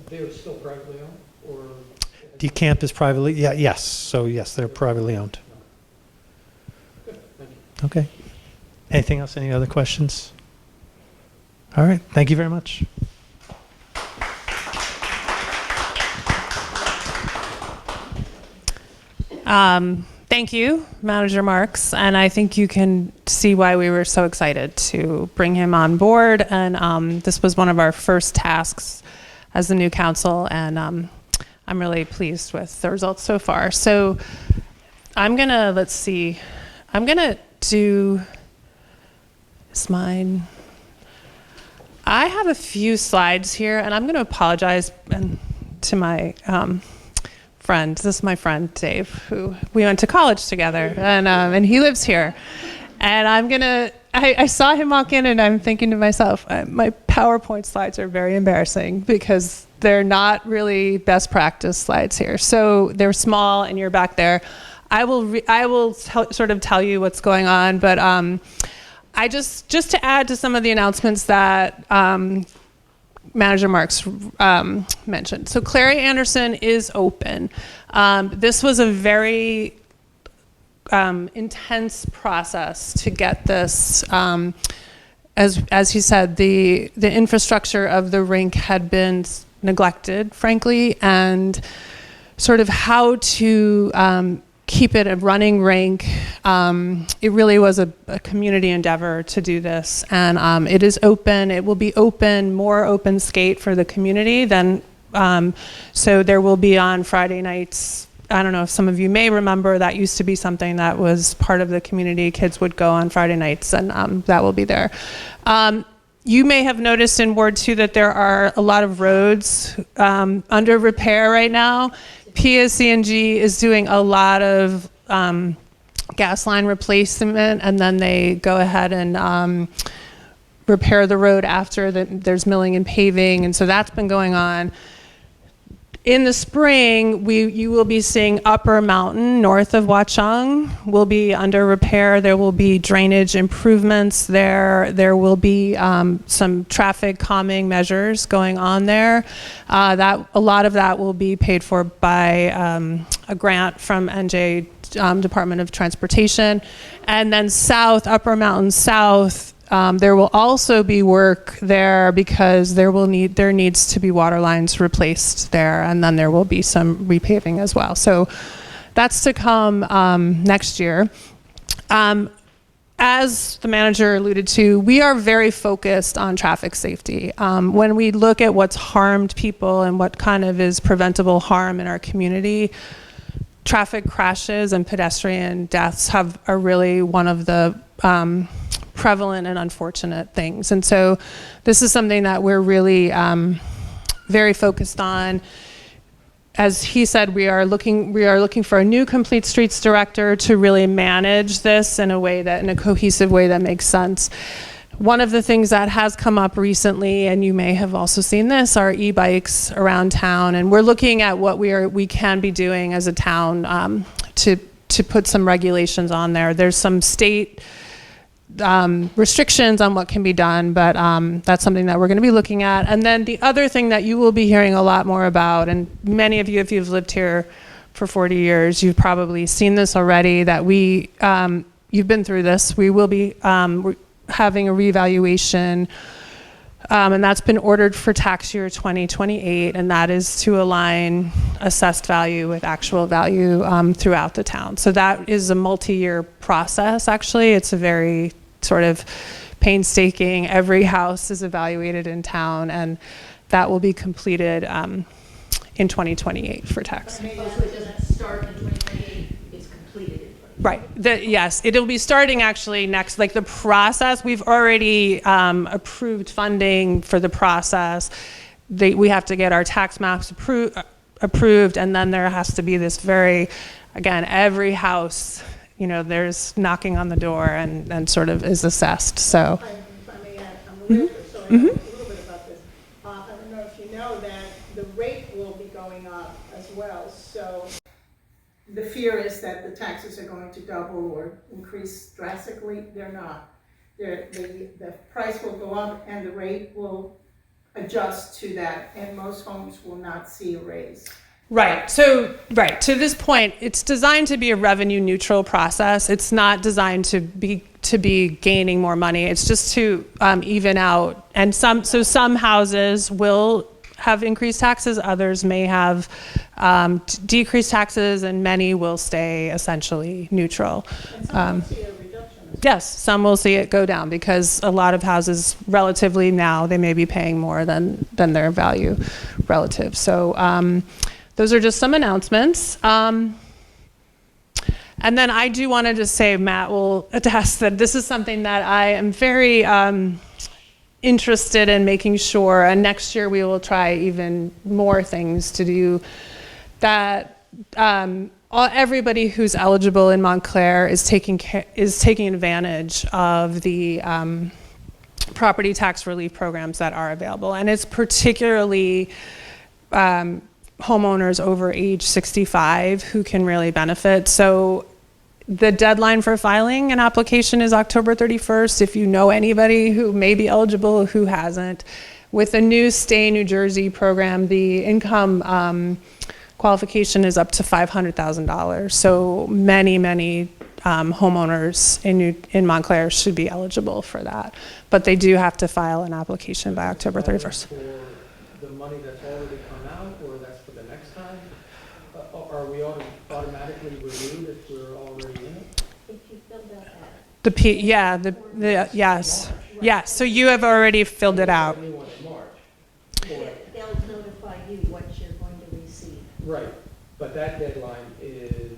they're still privately owned, or?
Decamp is privately, yes. So yes, they're privately owned.
Good, thank you.
Okay. Anything else? Any other questions? All right. Thank you very much.
Thank you, Manager Marks, and I think you can see why we were so excited to bring him on board. And this was one of our first tasks as the new council, and I'm really pleased with the results so far. So I'm gonna do. Is mine? I have a few slides here, and I'm going to apologize to my friend. This is my friend Dave, who we went to college together, and he lives here. And I saw him walk in, and I'm thinking to myself, my PowerPoint slides are very embarrassing because they're not really best practice slides here. So they're small, and you're back there. I will sort of tell you what's going on, but I just to add to some of the announcements that Manager Marks mentioned. So Clary Anderson is open. This was a very intense process to get this as he said, the infrastructure of the rink had been neglected, frankly, and sort of how to keep it a running rink. It really was a community endeavor to do this, and it is open. It will be open, more open skate for the community than, so there will be on Friday nights. I don't know if some of you may remember, that used to be something that was part of the community. Kids would go on Friday nights, and that will be there. You may have noticed in Ward 2 that there are a lot of roads under repair right now. PSC&G is doing a lot of gas line replacement, and then they go ahead and repair the road after there's milling and paving, and so that's been going on. In the spring, you will be seeing Upper Mountain, north of Watchung, will be under repair. There will be drainage improvements there. There will be some traffic calming measures going on there. A lot of that will be paid for by a grant from NJ Department of Transportation. And then south, Upper Mountain South, there will also be work there because there needs to be water lines replaced there, and then there will be some repaving as well. So that's to come next year. As the manager alluded to, we are very focused on traffic safety. When we look at what's harmed people and what kind of is preventable harm in our community, traffic crashes and pedestrian deaths are really one of the prevalent and unfortunate things. And so this is something that we're really very focused on. As he said, we are looking for a new complete streets director to really manage this in a cohesive way that makes sense. One of the things that has come up recently, and you may have also seen this, are e-bikes around town, and we're looking at what we can be doing as a town to put some regulations on there. There's some state restrictions on what can be done, but that's something that we're going to be looking at. And then the other thing that you will be hearing a lot more about, and many of you, if you've lived here for 40 years, you've probably seen this already, that you've been through this. We will be having a revaluation, and that's been ordered for tax year 2028, and that is to align assessed value with actual value throughout the town. So that is a multi-year process, actually. It's a very sort of painstaking, every house is evaluated in town, and that will be completed in 2028 for tax.
So it doesn't start in 2028, it's completed in 2028.
Right. Yes, it'll be starting actually next, like the process, we've already approved funding for the process. We have to get our tax maps approved, and then there has to be this again, every house, there's knocking on the door and sort of is assessed, so.
If I may add, I'm a realtor, so I know a little bit about this. I don't know if you know that the rate will be going up as well, so the fear is that the taxes are going to double or increase drastically. They're not. The price will go up and the rate will adjust to that, and most homes will not see a raise.
Right. So, to this point, it's designed to be a revenue neutral process. It's not designed to be gaining more money. It's just to even out. And some houses will have increased taxes, others may have decreased taxes, and many will stay essentially neutral.
And some will see a reduction.
Yes, some will see it go down because a lot of houses relatively now, they may be paying more than their value relative. So those are just some announcements. And then I do want to just say, Matt will attest that this is something that I am very interested in making sure, and next year we will try even more things to do, that everybody who's eligible in Montclair is taking advantage of the property tax relief programs that are available. And it's particularly homeowners over age 65 who can really benefit. So the deadline for filing an application is October 31st. If you know anybody who may be eligible who hasn't, with the new Stay New Jersey program, the income qualification is up to $500,000. So many homeowners in Montclair should be eligible for that. But they do have to file an application by October 31st.
For the money that's already come out, or that's for the next time? Are we automatically renewed if we're already in it?
If you filled out that.
Yes. Yes, so you have already filled it out.
New one in March.
They'll notify you what you're going to receive.
Right, but that deadline is,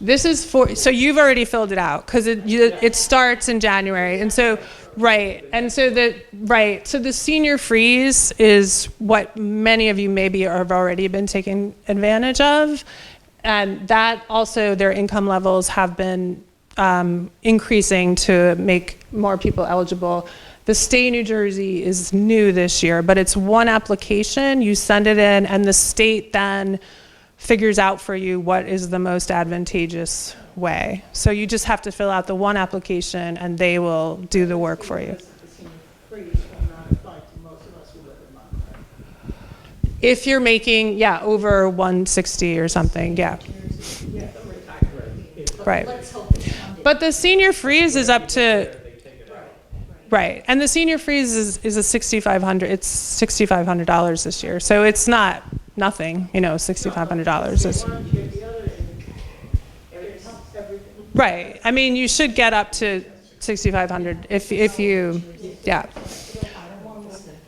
This is so you've already filled it out because it starts in January. And so, so the senior freeze is what many of you maybe have already been taking advantage of. And that also, their income levels have been increasing to make more people eligible. The state of New Jersey is new this year, but it's one application. You send it in, and the state then figures out for you what is the most advantageous way. So you just have to fill out the one application, and they will do the work for you.
The senior freeze will not apply to most of us who live in Montclair.
If you're making, over 160 or something, right.
Let's hope it's funded.
But the senior freeze is up to, right, and the senior freeze is a $6,500. It's $6,500 this year, so it's not nothing. $6,500 is right. I mean, you should get up to $6,500 if you,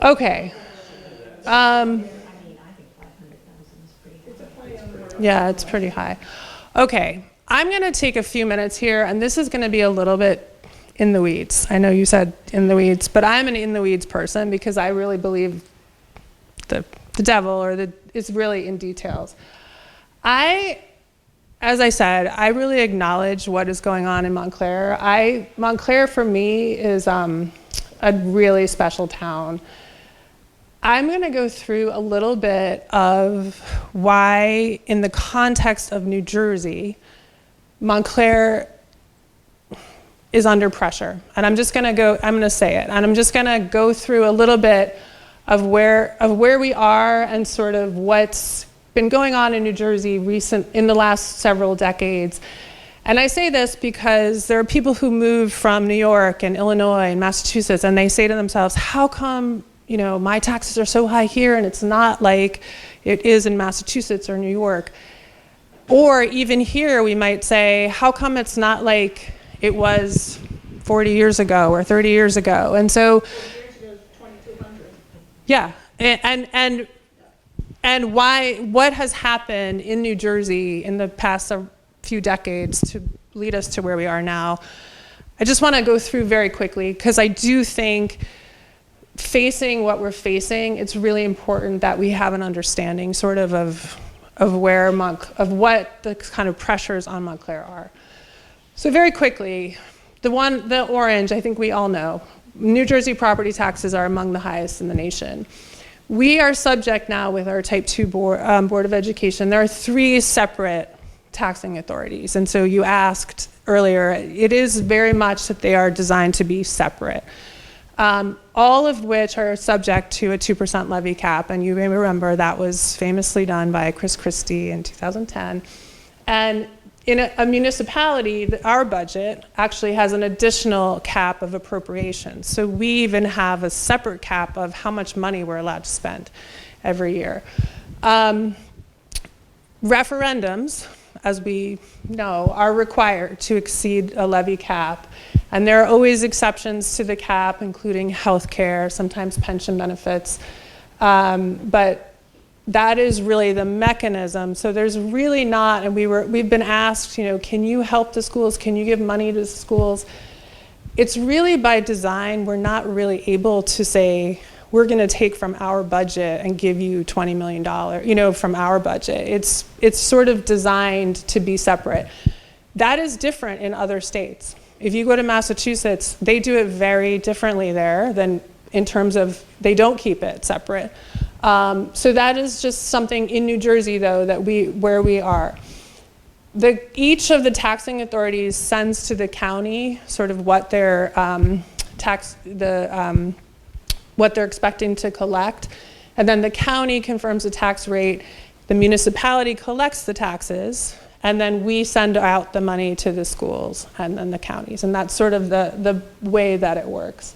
Okay. Yeah, it's pretty high. Okay, I'm going to take a few minutes here, and this is going to be a little bit in the weeds. I know you said in the weeds, but I'm an in the weeds person because I really believe the devil is really in details. As I said, I really acknowledge what is going on in Montclair. Montclair for me is a really special town. I'm going to go through a little bit of why, in the context of New Jersey, Montclair is under pressure. And I'm going to say it, and I'm just going to go through a little bit of where we are and sort of what's been going on in New Jersey in the last several decades. And I say this because there are people who move from New York and Illinois and Massachusetts, and they say to themselves, how come my taxes are so high here and it's not like it is in Massachusetts or New York? Or even here, we might say, how come it's not like it was 40 years ago or 30 years ago? And so,
4 years ago, 2,200.
yeah, and what has happened in New Jersey in the past few decades to lead us to where we are now? I just want to go through very quickly because I do think facing what we're facing, it's really important that we have an understanding sort of what the kind of pressures on Montclair are. So very quickly, the orange, I think we all know, New Jersey property taxes are among the highest in the nation. We are subject now with our Type 2 Board of Education. There are 3 separate taxing authorities. And so you asked earlier, it is very much that they are designed to be separate. All of which are subject to a 2% levy cap. And you may remember that was famously done by Chris Christie in 2010. And in a municipality, our budget actually has an additional cap of appropriations. So we even have a separate cap of how much money we're allowed to spend every year. Referendums, as we know, are required to exceed a levy cap. And there are always exceptions to the cap, including health care, sometimes pension benefits. But that is really the mechanism. So there's really not, and we've been asked, can you help the schools? Can you give money to the schools? It's really by design, we're not really able to say, we're going to take from our budget and give you $20 million, from our budget. It's sort of designed to be separate. That is different in other states. If you go to Massachusetts, they do it very differently there than in terms of they don't keep it separate. So that is just something in New Jersey, though, where we are. Each of the taxing authorities sends to the county sort of what their what they're expecting to collect, and then the county confirms the tax rate. The municipality collects the taxes, And then we send out the money to the schools and then the counties. And that's sort of the way that it works.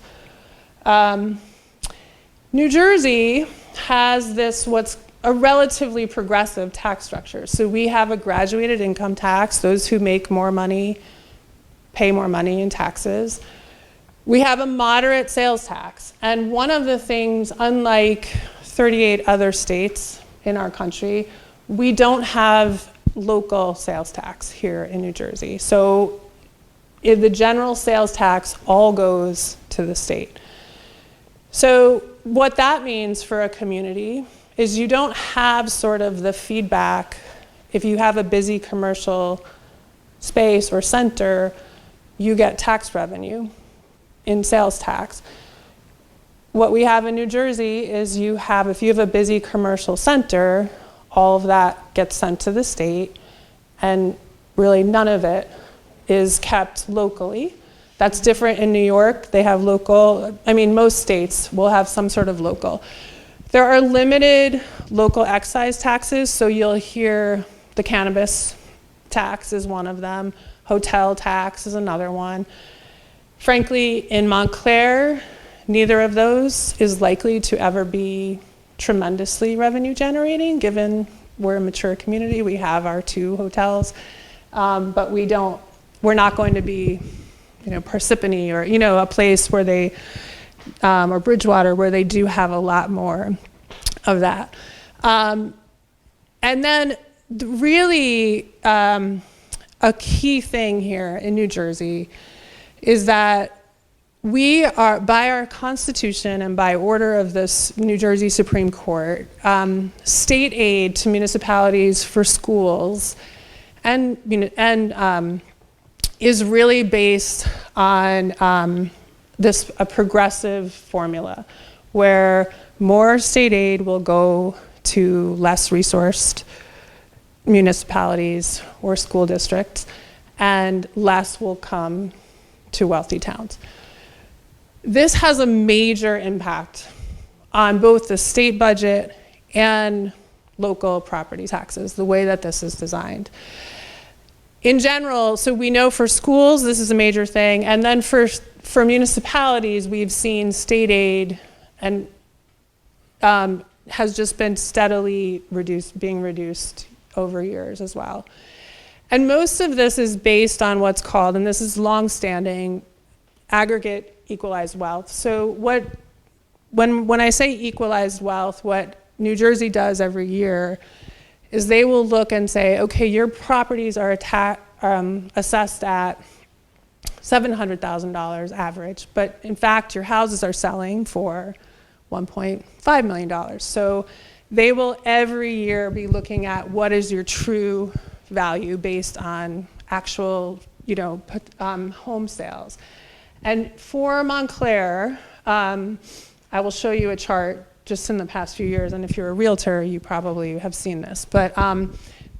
New Jersey has this, what's a relatively progressive tax structure. So we have a graduated income tax. Those who make more money pay more money in taxes. We have a moderate sales tax. And one of the things, unlike 38 other states in our country, we don't have local sales tax here in New Jersey. So if the general sales tax all goes to the state. So what that means for a community is you don't have sort of the feedback. If you have a busy commercial space or center, you get tax revenue in sales tax. What we have in New Jersey is if you have a busy commercial center, all of that gets sent to the state, and really none of it is kept locally. That's different in New York. They have local, most states will have some sort of local. There are limited local excise taxes, so you'll hear the cannabis tax is one of them, hotel tax is another one. Frankly, in Montclair, neither of those is likely to ever be tremendously revenue generating, given we're a mature community. We have our 2 hotels, but we're not going to be, Parsippany or, a place where they, or Bridgewater, where they do have a lot more of that. And then really a key thing here in New Jersey is that we are, by our Constitution and by order of this New Jersey Supreme Court, state aid to municipalities for schools is really based on a progressive formula where more state aid will go to less resourced municipalities or school districts, and less will come to wealthy towns. This has a major impact on both the state budget and local property taxes, the way that this is designed. In general, so we know for schools, this is a major thing, and then for municipalities, we've seen state aid and has just been steadily being reduced over years as well. And most of this is based on what's called, and this is longstanding, aggregate equalized wealth. So when I say equalized wealth, what New Jersey does every year is they will look and say, okay, your properties are assessed at $700,000 average, but in fact, your houses are selling for $1.5 million. So they will every year be looking at what is your true value based on actual, home sales. And for Montclair, I will show you a chart just in the past few years, and if you're a realtor, you probably have seen this. But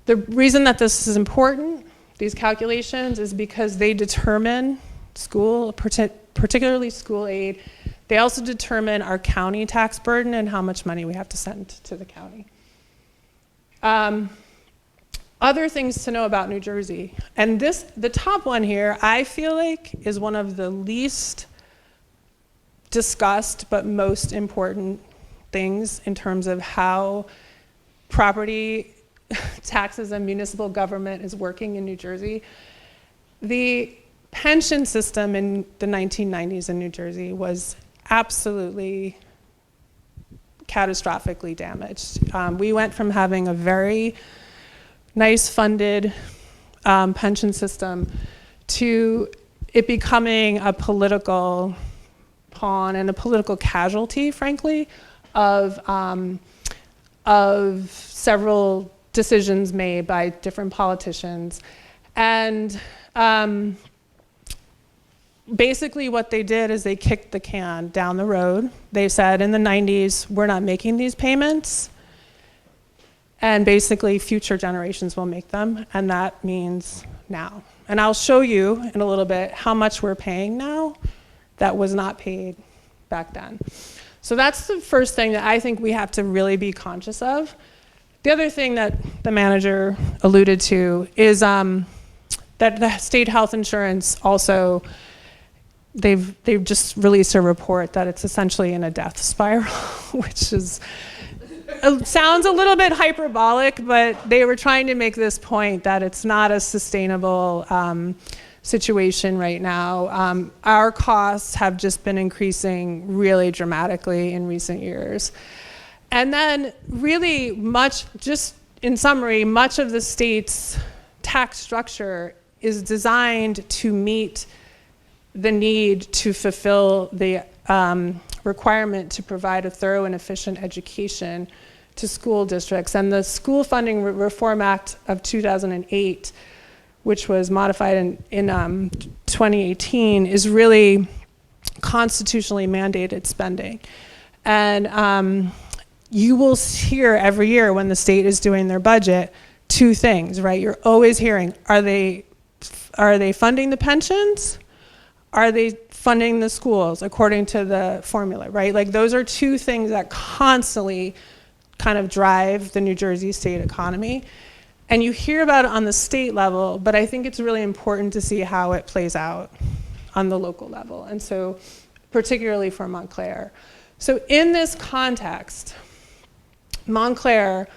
the reason that this is important, these calculations, is because they determine school, particularly school aid. They also determine our county tax burden and how much money we have to send to the county. Other things to know about New Jersey, and the top one here, I feel like is one of the least discussed but most important things in terms of how property taxes and municipal government is working in New Jersey. The pension system in the 1990s in New Jersey was absolutely catastrophically damaged. We went from having a very nice funded pension system to it becoming a political pawn and a political casualty, frankly, of several decisions made by different politicians. And basically what they did is they kicked the can down the road. They said in the 90s, we're not making these payments, and basically future generations will make them, and that means now. And I'll show you in a little bit how much we're paying now that was not paid back then. So that's the first thing that I think we have to really be conscious of. The other thing that the manager alluded to is that the state health insurance also, they've just released a report that it's essentially in a death spiral, which is sounds a little bit hyperbolic, but they were trying to make this point that it's not a sustainable situation right now. Our costs have just been increasing really dramatically in recent years. And then really just in summary, much of the state's tax structure is designed to meet the need to fulfill the requirement to provide a thorough and efficient education to school districts. And the School Funding Reform Act of 2008, which was modified in 2018, is really constitutionally mandated spending. And you will hear every year when the state is doing their budget, two things, right? You're always hearing, are they funding the pensions? Are they funding the schools according to the formula, right? Like those are two things that constantly kind of drive the New Jersey state economy. And you hear about it on the state level, but I think it's really important to see how it plays out on the local level. And so particularly for Montclair. So in this context, Montclair,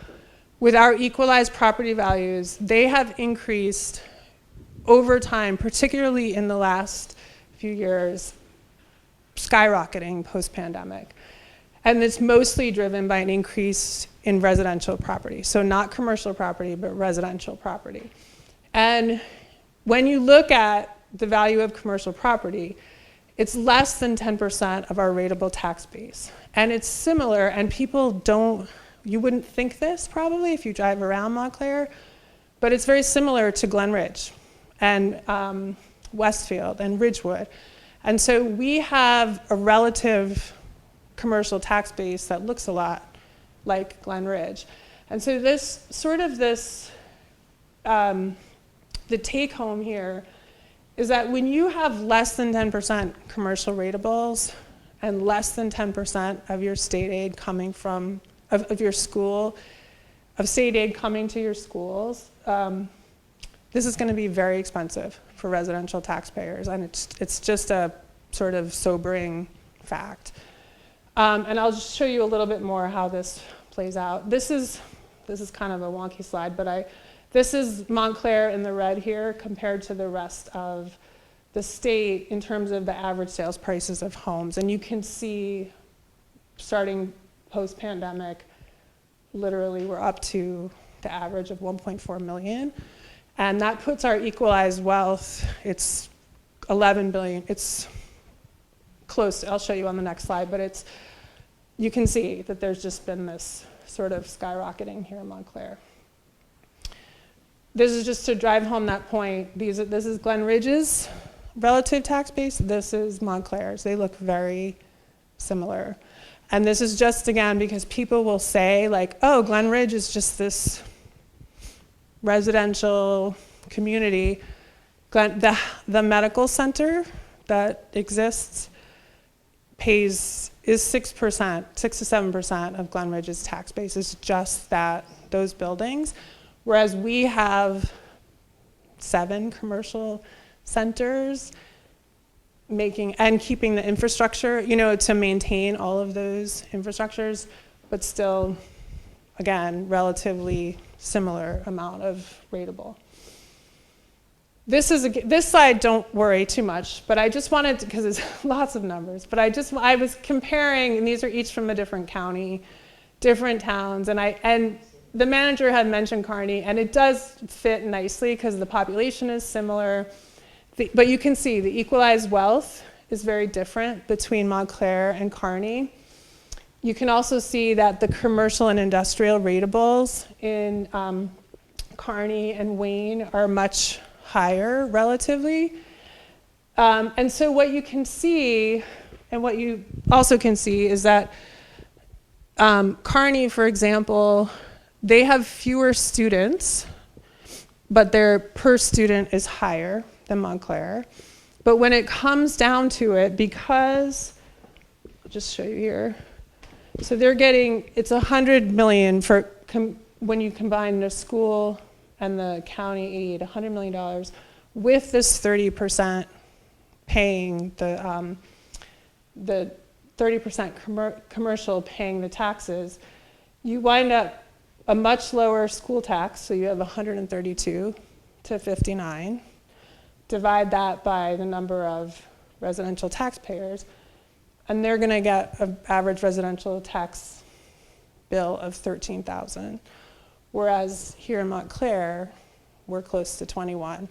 with our equalized property values, they have increased over time, particularly in the last few years, skyrocketing post-pandemic. And it's mostly driven by an increase in residential property. So not commercial property, but residential property. And when you look at the value of commercial property, it's less than 10% of our rateable tax base. And it's similar, and people you wouldn't think this probably if you drive around Montclair, but it's very similar to Glen Ridge and Westfield and Ridgewood. And so we have a relative commercial tax base that looks a lot like Glen Ridge. And so the take home here is that when you have less than 10% commercial ratables and less than 10% of your state aid coming from, of your school, of state aid coming to your schools, this is going to be very expensive for residential taxpayers, and it's just a sort of sobering fact. And I'll just show you a little bit more how this plays out. This is kind of a wonky slide, but this is Montclair in the red here compared to the rest of the state in terms of the average sales prices of homes. And you can see, starting post-pandemic, literally we're up to the average of 1.4 million. And that puts our equalized wealth, it's 11 billion, it's close, I'll show you on the next slide, but you can see that there's just been this sort of skyrocketing here in Montclair. This is just to drive home that point. This is Glen Ridge's relative tax base. This is Montclair's. They look very similar. And this is just, again, because people will say, like, oh, Glen Ridge is just this residential community. The medical center that exists is 6%, 6 to 7% of Glen Ridge's tax base is just those buildings. Whereas we have 7 commercial centers and keeping the infrastructure, to maintain all of those infrastructures, but still, again, relatively similar amount of rateable. This slide, don't worry too much, but I just wanted to, because it's lots of numbers, but I was comparing, and these are each from a different county, different towns, and the manager had mentioned Kearney, and it does fit nicely because the population is similar. But you can see the equalized wealth is very different between Montclair and Kearney. You can also see that the commercial and industrial ratables in Kearney and Wayne are much higher relatively. And so what you can see, and what you also can see, is that Kearney, for example, they have fewer students, but their per student is higher than Montclair. But when it comes down to it, because, I'll just show you here. So they're getting, it's 100 million when you combine the school and the county aid, $100 million, with this 30% paying the 30% commercial paying the taxes, you wind up a much lower school tax, so you have 132 to 59. Divide that by the number of residential taxpayers, and they're going to get an average residential tax bill of $13,000, whereas here in Montclair, we're close to 21.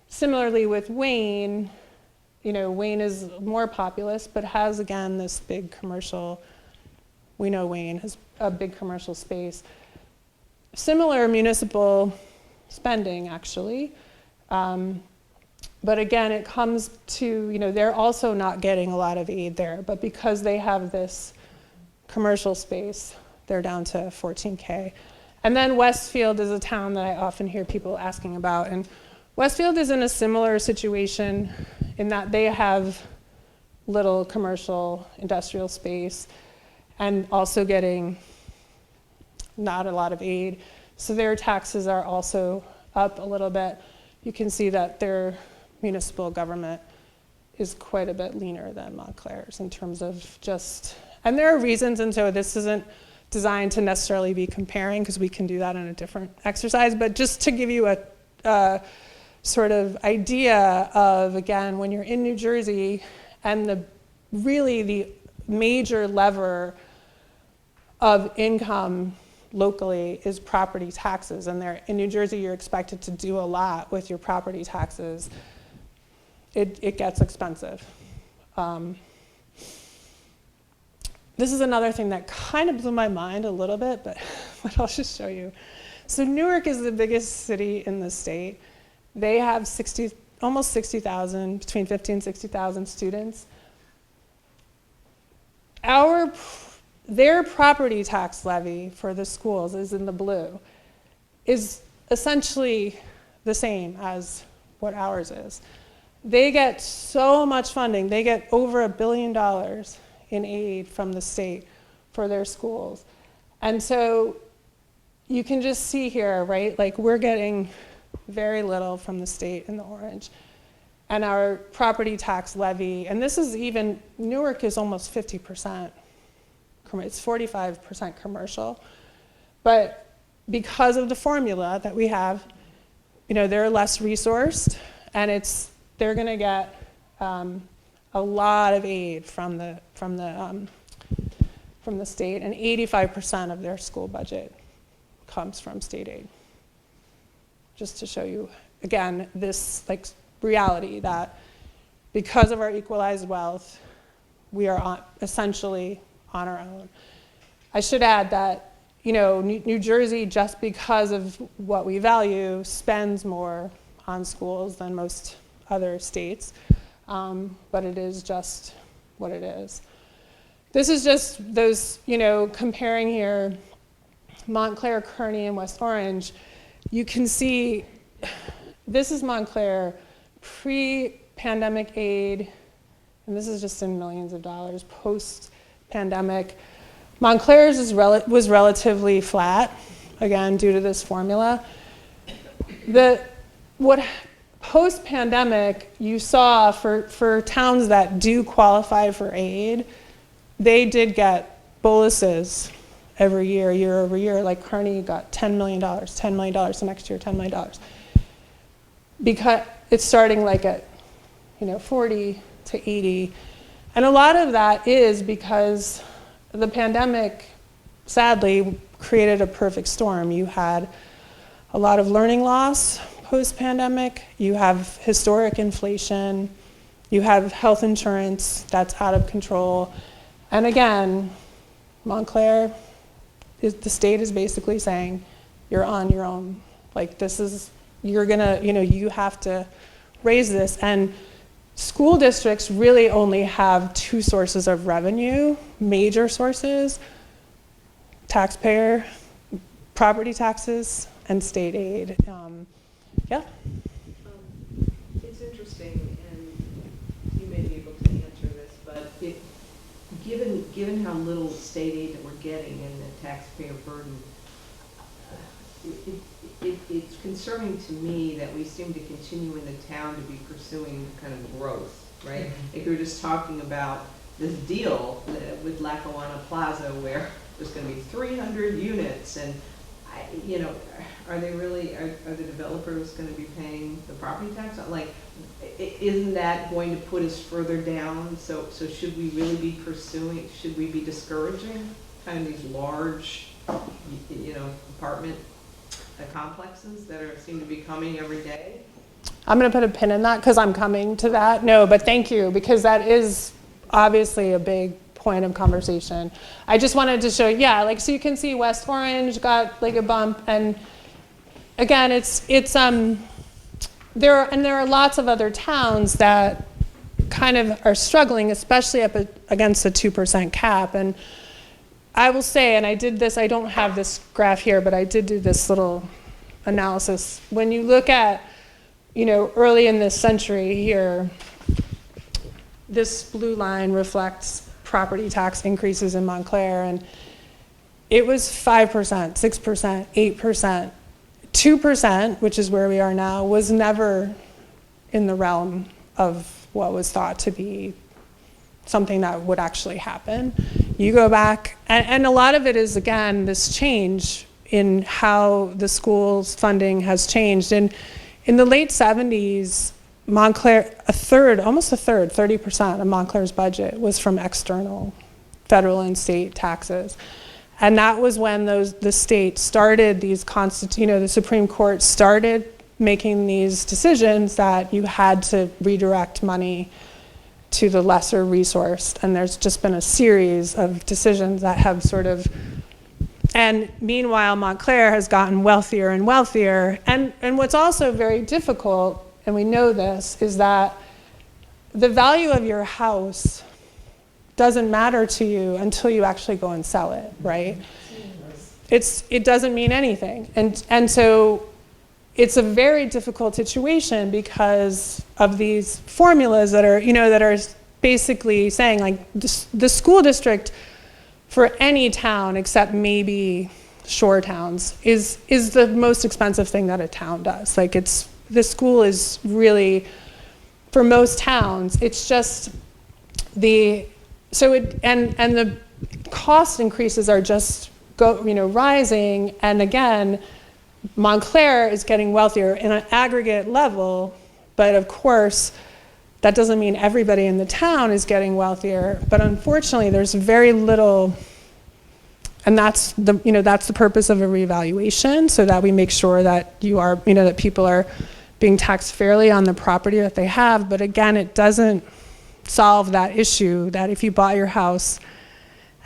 Similarly with Wayne, Wayne is more populous, but has, again, this big commercial. We know Wayne has a big commercial space. Similar municipal spending, actually. But again, it comes to, they're also not getting a lot of aid there, but because they have this commercial space, they're down to 14K. And then Westfield is a town that I often hear people asking about. And Westfield is in a similar situation in that they have little commercial industrial space and also getting not a lot of aid. So their taxes are also up a little bit. You can see that their municipal government is quite a bit leaner than Montclair's in terms of just, and there are reasons, and so this isn't designed to necessarily be comparing, because we can do that in a different exercise, but just to give you a sort of idea of, again, when you're in New Jersey, and the major lever of income locally is property taxes, and in New Jersey you're expected to do a lot with your property taxes. It gets expensive. This is another thing that kind of blew my mind a little bit, but I'll just show you. So Newark is the biggest city in the state. They have almost 60,000, between 50 and 60,000 students. Their property tax levy for the schools is in the blue, is essentially the same as what ours is. They get so much funding. They get over $1 billion in aid from the state for their schools. And so you can just see here, right? Like, we're getting very little from the state in the orange. And our property tax levy, and this is even, Newark is almost 50%. It's 45% commercial. But because of the formula that we have, they're less resourced, and they're going to get a lot of aid from the state, and 85% of their school budget comes from state aid. Just to show you, again, this reality that because of our equalized wealth, we are essentially on our own. I should add that, New Jersey, just because of what we value, spends more on schools than most other states, but it is just what it is. This is just those, comparing here, Montclair, Kearney, and West Orange. You can see, this is Montclair pre-pandemic aid, and this is just in millions of dollars, post-pandemic. Montclair's was relatively flat, again, due to this formula. What post-pandemic you saw for towns that do qualify for aid, they did get boluses every year, year over year. Like Kearney got $10 million, $10 million, the next year $10 million. Because it's starting at 40 to 80. And a lot of that is because the pandemic, sadly, created a perfect storm. You had a lot of learning loss post-pandemic. You have historic inflation. You have health insurance that's out of control. And again, Montclair, the state is basically saying, you're on your own. You're gonna, you have to raise this. And school districts really only have two sources of revenue, major sources: taxpayer, property taxes, and state aid. Yeah?
It's interesting, and you may be able to answer this, but given
given how little state aid that we're getting and the taxpayer burden, it's concerning to me that we seem to continue in the town to be pursuing kind of growth, right? Like we were just talking about this deal with Lackawanna Plaza where there's going to be 300 units, and you know, are they really, are the developers going to be paying the property tax? Like, isn't that going to put us further down? So should we really be pursuing, should we be discouraging kind of these large, you know, apartment complexes that seem to be coming every day?
I'm going to put a pin in that because I'm coming to that. No, but thank you, because that is obviously a big point of conversation. I just wanted to show, yeah, like, so you can see West Orange got like a bump, and again, there are lots of other towns that kind of are struggling, especially up against the 2% cap. And I will say, and I did this, I don't have this graph here, but I did do this little analysis. When you look at, you know, early in this century here, this blue line reflects property tax increases in Montclair, and it was 5%, 6%, 8%. 2%, which is where we are now, was never in the realm of what was thought to be something that would actually happen. You go back, and a lot of it is, again, this change in how the school's funding has changed. And in the late 70s, Montclair, almost a third, 30% of Montclair's budget was from external federal and state taxes. And that was when the state started these the Supreme Court started making these decisions that you had to redirect money to the lesser resourced. And there's just been a series of decisions that have sort of, and meanwhile, Montclair has gotten wealthier and wealthier. And what's also very difficult, and we know this, is that the value of your house doesn't matter to you until you actually go and sell it, right? It doesn't mean anything. And so it's a very difficult situation because of these formulas that are, you know, that are basically saying, like, the school district for any town except maybe shore towns is the most expensive thing that a town does. Like, the school is really, for most towns, it's just the cost increases are just rising, and again, Montclair is getting wealthier in an aggregate level, but of course, that doesn't mean everybody in the town is getting wealthier. But unfortunately, there's very little, and that's the purpose of a revaluation, so that we make sure that that people are being taxed fairly on the property that they have. But again, it doesn't solve that issue that if you bought your house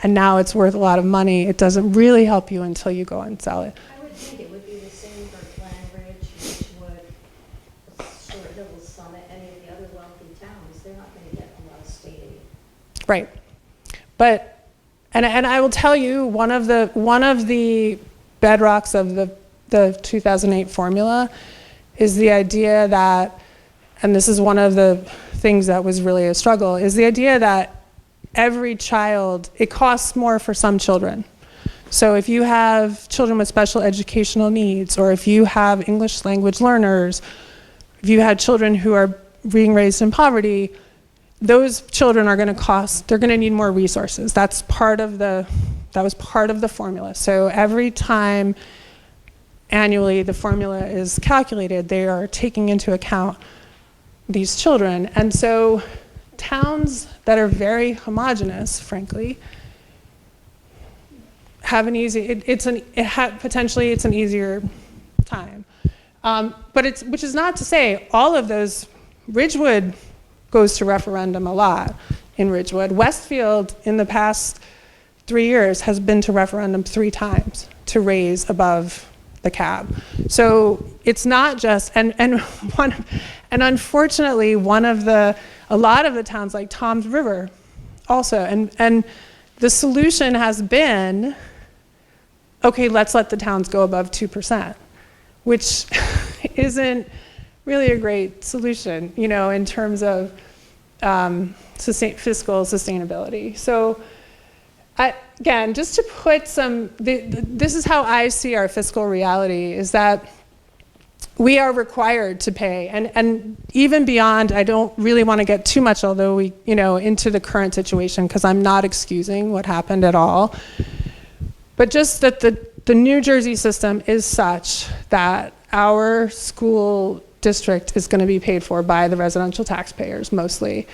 and now it's worth a lot of money, it doesn't really help you until you go and sell it.
I would think it would be the same for Glen Ridge, Beechwood, Short Hills, Summit, any of the other wealthy towns. They're not going to get a lot of state aid.
Right. But, and I will tell you, one of the bedrocks of the 2008 formula is the idea that, and this is one of the things that was really a struggle, is the idea that every child, it costs more for some children. So if you have children with special educational needs, or if you have English language learners, if you had children who are being raised in poverty, those children are going to cost, they're going to need more resources. That was part of the formula. So every time annually the formula is calculated, they are taking into account these children. And so towns that are very homogeneous, frankly, have an easy, potentially it's an easier time. But which is not to say all of those, Ridgewood goes to referendum a lot in Ridgewood. Westfield in the past 3 years has been to referendum 3 times to raise above the cap. So it's not just, and unfortunately a lot of the towns like Tom's River also, and the solution has been, okay, let's let the towns go above 2%, which isn't really a great solution, in terms of fiscal sustainability. So Again, just to put this is how I see our fiscal reality, is that we are required to pay, and even beyond, I don't really want to get too much, although into the current situation, because I'm not excusing what happened at all. But just that the New Jersey system is such that our school district is going to be paid for by the residential taxpayers mostly.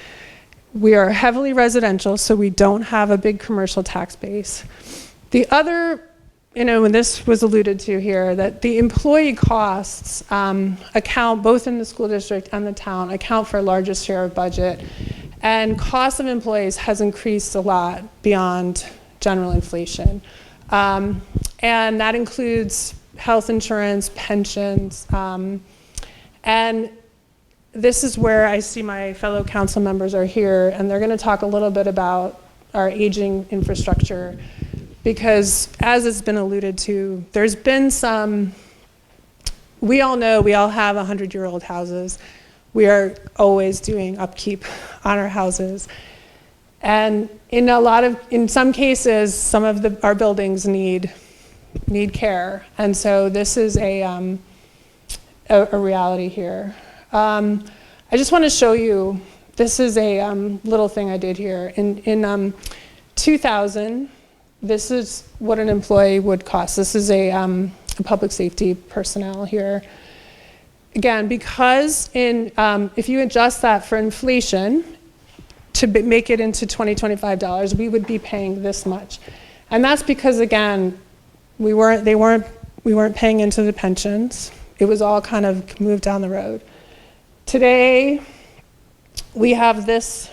We are heavily residential, so we don't have a big commercial tax base. The other, and this was alluded to here, that the employee costs account, both in the school district and the town, account for a largest share of budget. And cost of employees has increased a lot beyond general inflation. And that includes health insurance, pensions, and this is where I see my fellow council members are here, and they're going to talk a little bit about our aging infrastructure, because as it's been alluded to, there's been we all know we all have 100-year-old houses. We are always doing upkeep on our houses. And in some cases, some of our buildings need care. And so this is a reality here. I just want to show you, this is a little thing I did here. In 2000, this is what an employee would cost. This is a public safety personnel here. Again, because if you adjust that for inflation to make it into $20-25, we would be paying this much. And that's because, again, we weren't paying into the pensions. It was all kind of moved down the road. Today, we have this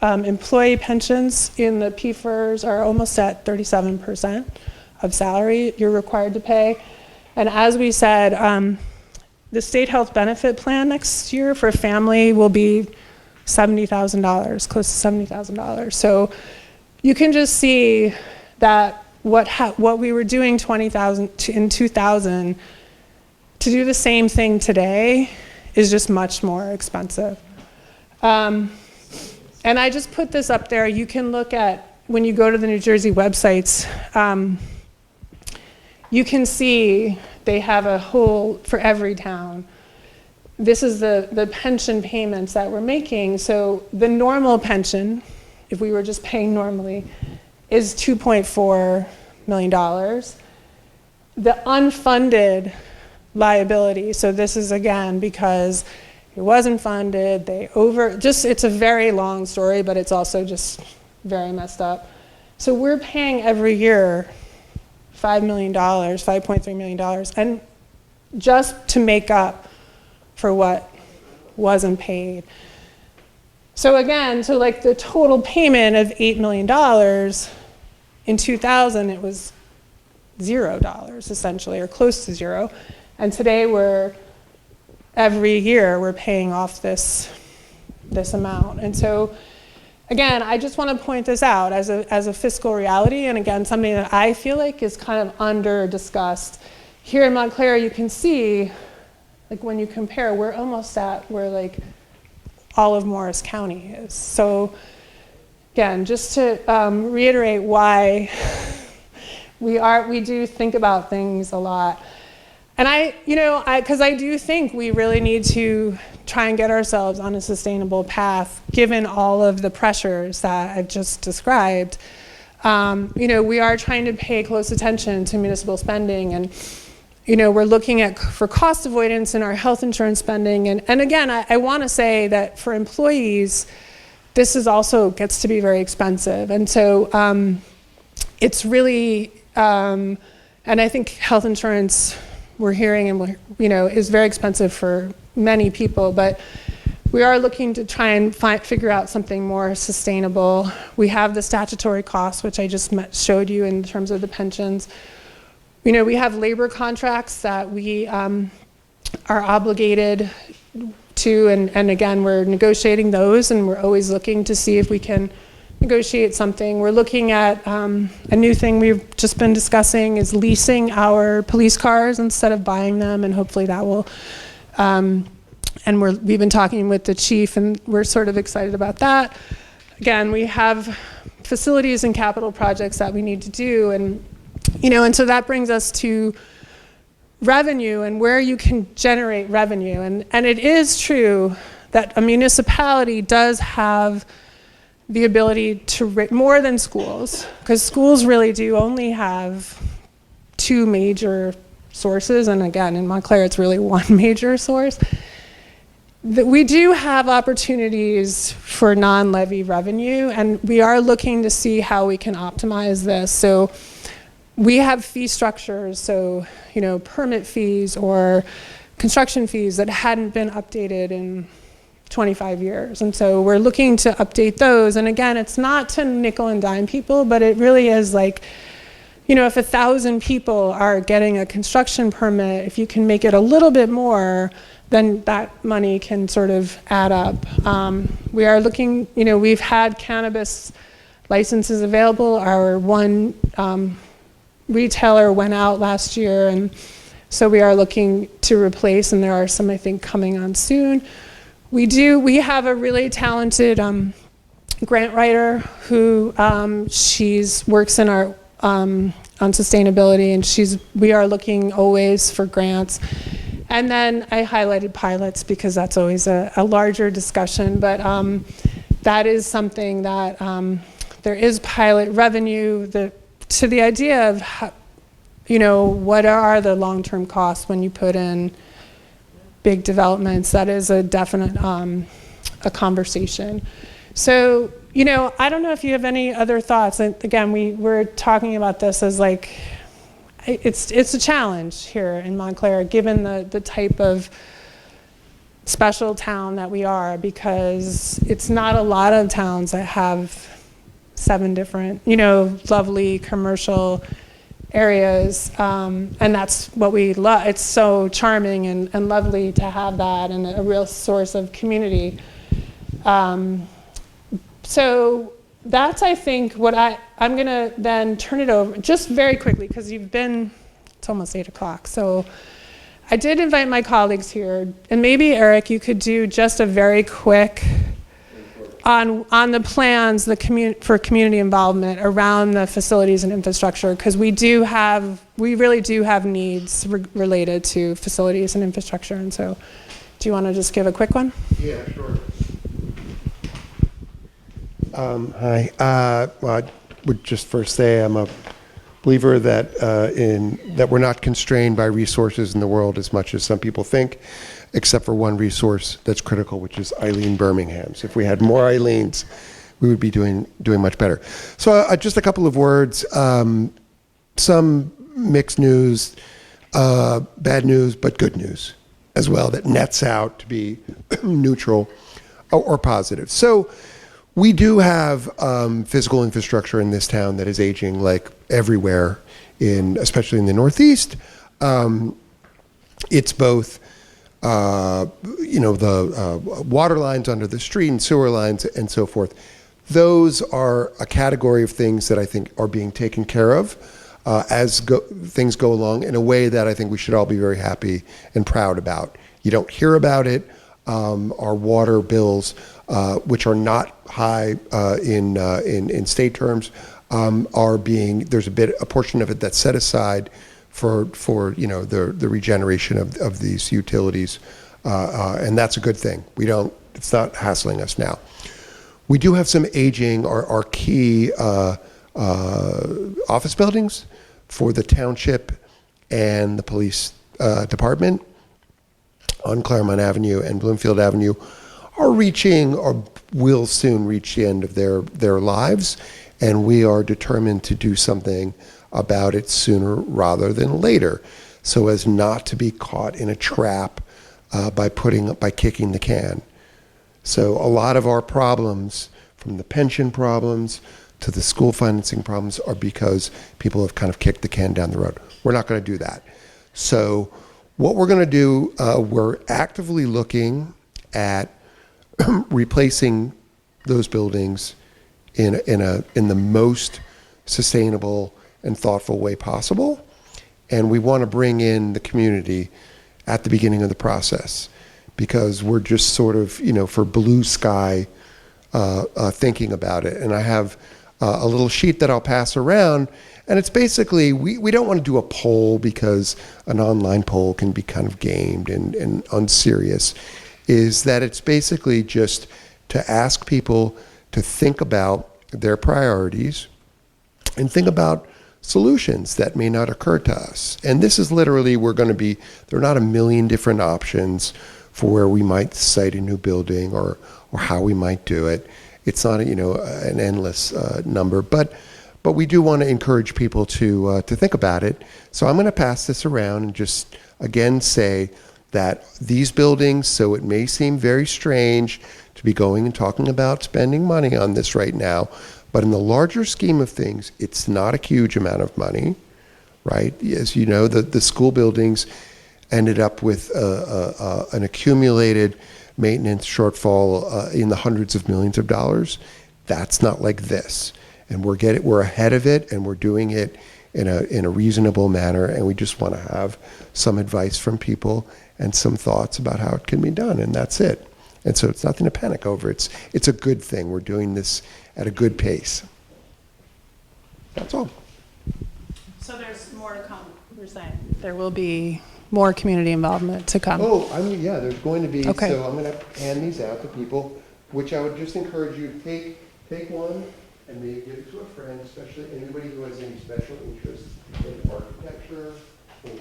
employee pensions in the PFERS are almost at 37% of salary you're required to pay. And as we said, the state health benefit plan next year for a family will be $70,000, close to $70,000. So you can just see that what we were doing in 2000 to do the same thing today is just much more expensive. And I just put this up there. You can look at, when you go to the New Jersey websites, you can see they have a whole, for every town. This is the pension payments that we're making. So the normal pension, if we were just paying normally, is $2.4 million. The unfunded liability, so this is again because it wasn't funded, it's a very long story, but it's also just very messed up. So we're paying every year $5 million, $5.3 million, and just to make up for what wasn't paid. So again, like the total payment of $8 million, in 2000 it was $0 essentially, or close to zero. And today every year we're paying off this amount. And so again, I just want to point this out as a fiscal reality, and again, something that I feel like is kind of under discussed. Here in Montclair, you can see, like when you compare, we're almost at where like all of Morris County is. So again, just to reiterate why we do think about things a lot. And because I do think we really need to try and get ourselves on a sustainable path, given all of the pressures that I've just described. We are trying to pay close attention to municipal spending, and we're looking for cost avoidance in our health insurance spending. And again, I want to say that for employees, this is also gets to be very expensive. And so it's really, and I think health insurance, we're hearing, and is very expensive for many people, but we are looking to try and figure out something more sustainable. We have the statutory costs, which I just showed you in terms of the pensions. We have labor contracts that we are obligated to, and again, we're negotiating those, and we're always looking to see if we can negotiate something. We're looking at a new thing we've just been discussing is leasing our police cars instead of buying them, and hopefully that will, and we've been talking with the chief, and we're sort of excited about that. Again, we have facilities and capital projects that we need to do. And, and so that brings us to revenue and where you can generate revenue. And it is true that a municipality does have the ability to more than schools, because schools really do only have two major sources. And again, in Montclair, it's really one major source. That we do have opportunities for non-levy revenue, and we are looking to see how we can optimize this. So we have fee structures, so permit fees or construction fees that hadn't been updated in 25 years. And so we're looking to update those. And again, it's not to nickel and dime people, but it really is like, if 1,000 people are getting a construction permit, if you can make it a little bit more, then that money can sort of add up. We are looking, we've had cannabis licenses available. Our one retailer went out last year, and so we are looking to replace, and there are some, I think, coming on soon. We have a really talented grant writer who works in our on sustainability, and we are looking always for grants. And then I highlighted pilots because that's always a larger discussion, but that is something that there is pilot revenue to the idea of what are the long-term costs when you put in big developments. That is a definite a conversation. So I don't know if you have any other thoughts. And again, we're talking about this as like, it's a challenge here in Montclair, given the type of special town that we are, because it's not a lot of towns that have 7 different, lovely commercial areas, and that's what we love. It's so charming and lovely to have that, and a real source of community. So that's, I think, what I'm gonna then turn it over, just very quickly, because it's almost 8 o'clock. So I did invite my colleagues here, and maybe Eric, you could do just a very quick on the plans for community involvement around the facilities and infrastructure, because we really do have needs related to facilities and infrastructure. And so, do you want to just give a quick one?
Yeah, sure. Hi. Well, I would just first say I'm a believer that that we're not constrained by resources in the world as much as some people think, except for one resource that's critical, which is Eileen Birmingham's. If we had more Eileens, we would be doing much better. So just a couple of words. Some mixed news, bad news, but good news as well, that nets out to be neutral or positive. So we do have physical infrastructure in this town that is aging like everywhere, especially in the Northeast. It's both the water lines under the street and sewer lines and so forth. Those are a category of things that I think are being taken care of as things go along in a way that I think we should all be very happy and proud about. You don't hear about it. Our water bills, which are not high in state terms, there's a portion of it that's set aside for the regeneration of these utilities, and that's a good thing. It's not hassling us now. We do have some aging, our key office buildings for the township and the police department on Claremont Avenue and Bloomfield Avenue are reaching or will soon reach the end of their lives, and we are determined to do something about it sooner rather than later, so as not to be caught in a trap by kicking the can. So a lot of our problems, from the pension problems to the school financing problems, are because people have kind of kicked the can down the road. We're not going to do that. So what we're going to do, we're actively looking at replacing those buildings in the most sustainable and thoughtful way possible, and we want to bring in the community at the beginning of the process, because we're just sort of for blue sky thinking about it. And I have a little sheet that I'll pass around. And it's basically, we don't want to do a poll because an online poll can be kind of gamed and unserious, is that it's basically just to ask people to think about their priorities and think about solutions that may not occur to us. And this is literally, there are not a million different options for where we might site a new building or how we might do it. It's not an endless number, but we do want to encourage people to think about it. So I'm going to pass this around and just again say that these buildings, so it may seem very strange to be going and talking about spending money on this right now, but in the larger scheme of things, it's not a huge amount of money, right? As you know, the school buildings ended up with an accumulated maintenance shortfall in the hundreds of millions of dollars. That's not like this. And we're ahead of it, and we're doing it in a reasonable manner, and we just want to have some advice from people and some thoughts about how it can be done, and that's it. And so it's nothing to panic over. It's a good thing. We're doing this at a good pace. That's all.
So there's more to come, we're saying. There will be more community involvement to come.
Oh, yeah, there's going to be.
Okay.
So I'm going to hand these out to people, which I would just encourage you to take one and maybe give it to a friend, especially anybody who has any special interest in architecture or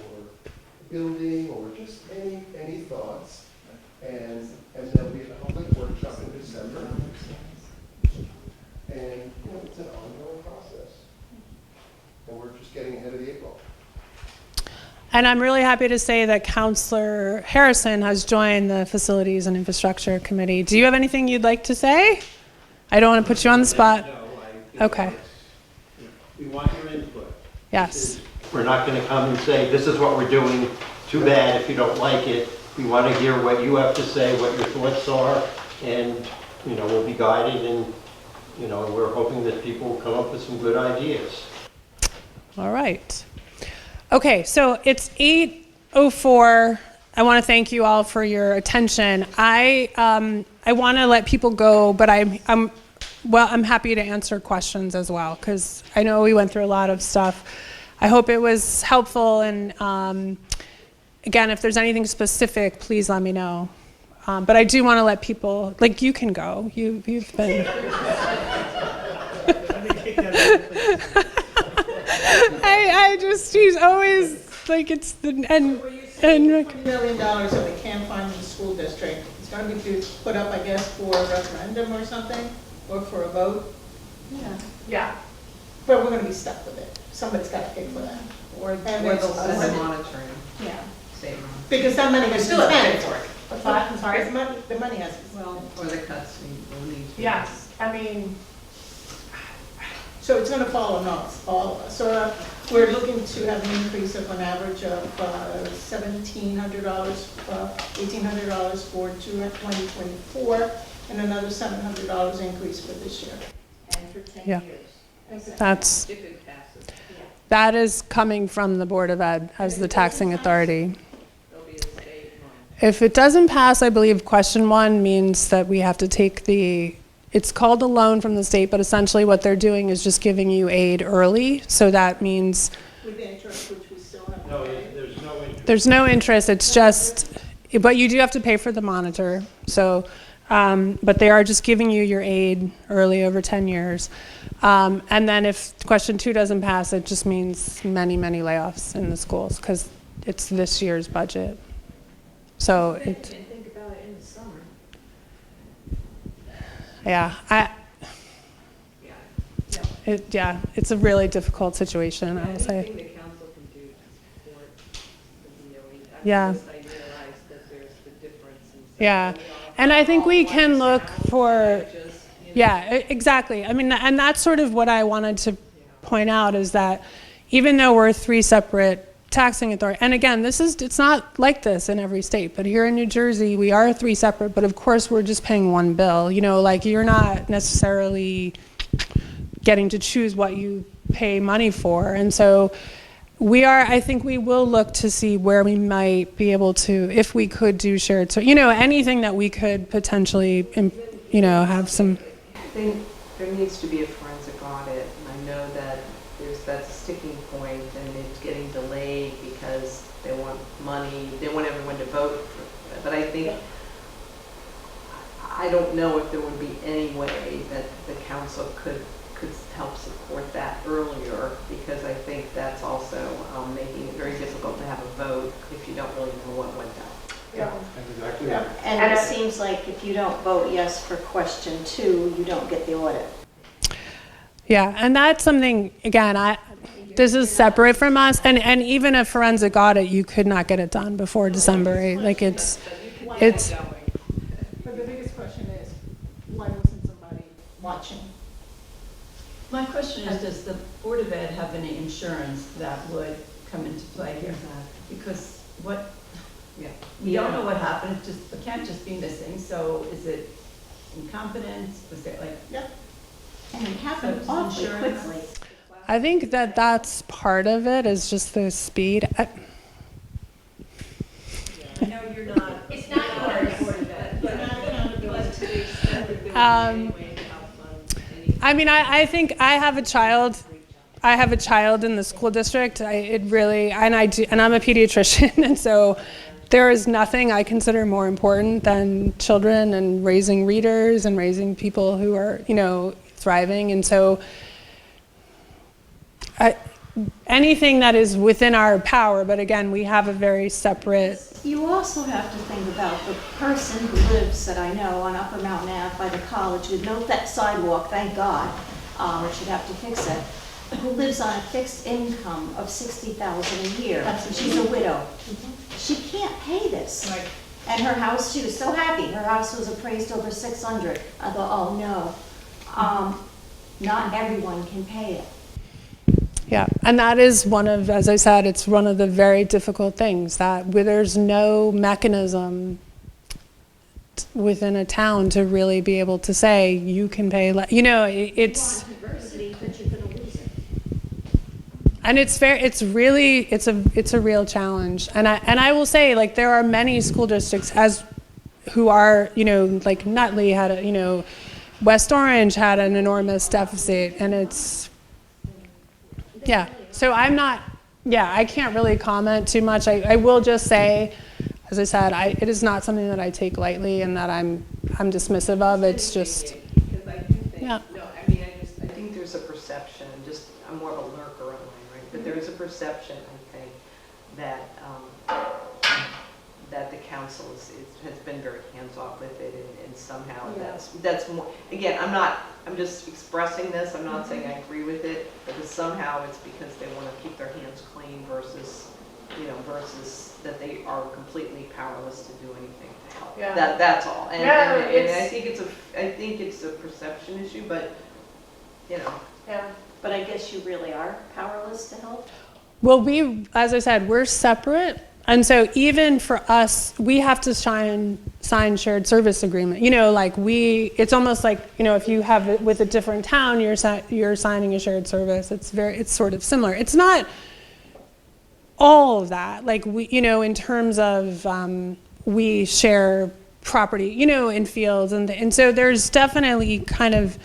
building or just any thoughts. And there'll be a public workshop in December. And it's an ongoing process. And we're just getting ahead of the 8 ball.
And I'm really happy to say that Councilor Harrison has joined the Facilities and Infrastructure Committee. Do you have anything you'd like to say? I don't want to put you on the spot. Okay.
We want your input.
Yes.
We're not going to come and say, this is what we're doing, too bad if you don't like it. We want to hear what you have to say, what your thoughts are, and, we'll be guided, and, we're hoping that people will come up with some good ideas.
All right. Okay, so it's 8:04. I want to thank you all for your attention. I want to let people go, but I'm happy to answer questions as well, because I know we went through a lot of stuff. I hope it was helpful, and again, if there's anything specific, please let me know. But I do want to let people, you can go. You've been. He's always it's the and.
$20 million that we can't find in the school district. It's going to be put up, I guess, for a referendum or something, or for a vote. Yeah. But we're going to be stuck with it. Somebody's got to pay for that.
Or they'll send monitoring.
Yeah.
State monitoring.
Because that money is
still
spent.
for it.
What's that? I'm sorry. The money has to be spent.
Or the cuts we need.
Yes, I mean.
So it's going to fall on us, all of us. So we're looking to have an increase of an average of $1,700, $1,800 for 2024, and another $700 increase for this year.
And for 10
Yeah.
years.
That's,
If it passes.
that is coming from the Board of Ed as the taxing authority.
There'll be a state money.
If it doesn't pass, I believe question 1 means that we have to take it's called a loan from the state, but essentially what they're doing is just giving you aid early. So that means
With the interest, which we still have.
No, there's no interest.
there's no interest. It's just, but you do have to pay for the monitor. So, but they are just giving you your aid early over 10 years. And then if question 2 doesn't pass, it just means many, many layoffs in the schools because it's this year's budget. So
Maybe
it,
can think about it in the summer.
it's a really difficult situation, I will say.
Anything the council can do to support the DOE.
Yeah.
I realize that there's the difference in.
Yeah, and I think we can look for, exactly. I mean, and that's sort of what I wanted to point out is that even though we're 3 separate taxing authority, and again, it's not like this in every state, but here in New Jersey, we are 3 separate, but of course we're just paying 1 bill. You're not necessarily getting to choose what you pay money for. And so I think we will look to see where we might be able to, if we could do shared, so, anything that we could potentially, have some.
Thing there needs to be a forensic audit, and I know that that's a sticking point, and it's getting delayed because they want money, they want everyone to vote. But I think, I don't know if there would be any way that the council could help support that earlier, because I think that's also making it very difficult to have a vote if you don't really know what went down.
Yeah.
Exactly.
Yeah.
And it seems like if you don't vote yes for question 2, you don't get the audit.
Yeah, and that's something, again, this is separate from us, and even a forensic audit, you could not get it done before December 8th. Like it's.
But the biggest question is, why wasn't somebody watching?
My question is, does the Board of Ed have any insurance that would come into play here? Because we don't know what happened, it can't just be missing, so is it incompetence, was there like?
Yep.
And it happened awfully quickly.
I think that's part of it, is just the speed.
No, you're not.
It's not yours.
I mean, I think I have a child. I have a child in the school district. I'm a pediatrician, and so there is nothing I consider more important than children and raising readers and raising people who are, thriving. And so anything that is within our power, but again, we have a very separate.
You also have to think about the person who lives, that I know, on Upper Mountain Ave by the college with no sidewalk, thank God, or should have to fix it, who lives on a fixed income of $60,000 a year. She's a widow. She can't pay this.
Right.
And her house, she was so happy. Her house was appraised over $600. I thought, oh no. Not everyone can pay it.
Yeah, and that is one of, as I said, it's one of the very difficult things, that where there's no mechanism within a town to really be able to say you can pay it's.
You want diversity, but you're going to lose it.
And it's fair. It's a real challenge. And I will say, like, there are many school districts who are, like Nutley had West Orange had an enormous deficit, and it's. Yeah, so I can't really comment too much. I will just say, as I said, it is not something that I take lightly and that I'm dismissive of. It's just,
Because I do think,
yeah.
no, I mean, I think there's a perception, I'm more of a lurker online, right? But there is a perception, I think, that that the council has been very hands-off with it, and somehow that's more, again, I'm just expressing this, I'm not saying I agree with it, but somehow it's because they want to keep their hands clean versus that they are completely powerless to do anything to help.
Yeah.
That's all. And
Yeah,
I think it's a perception issue, but
Yeah, but I guess you really are powerless to help.
Well, as I said, we're separate. And so even for us, we have to sign shared service agreement. It's almost like, if you have it with a different town, you're signing a shared service. It's sort of similar. It's not all of that. Like in terms of, we share property, in fields. And so there's definitely kind of,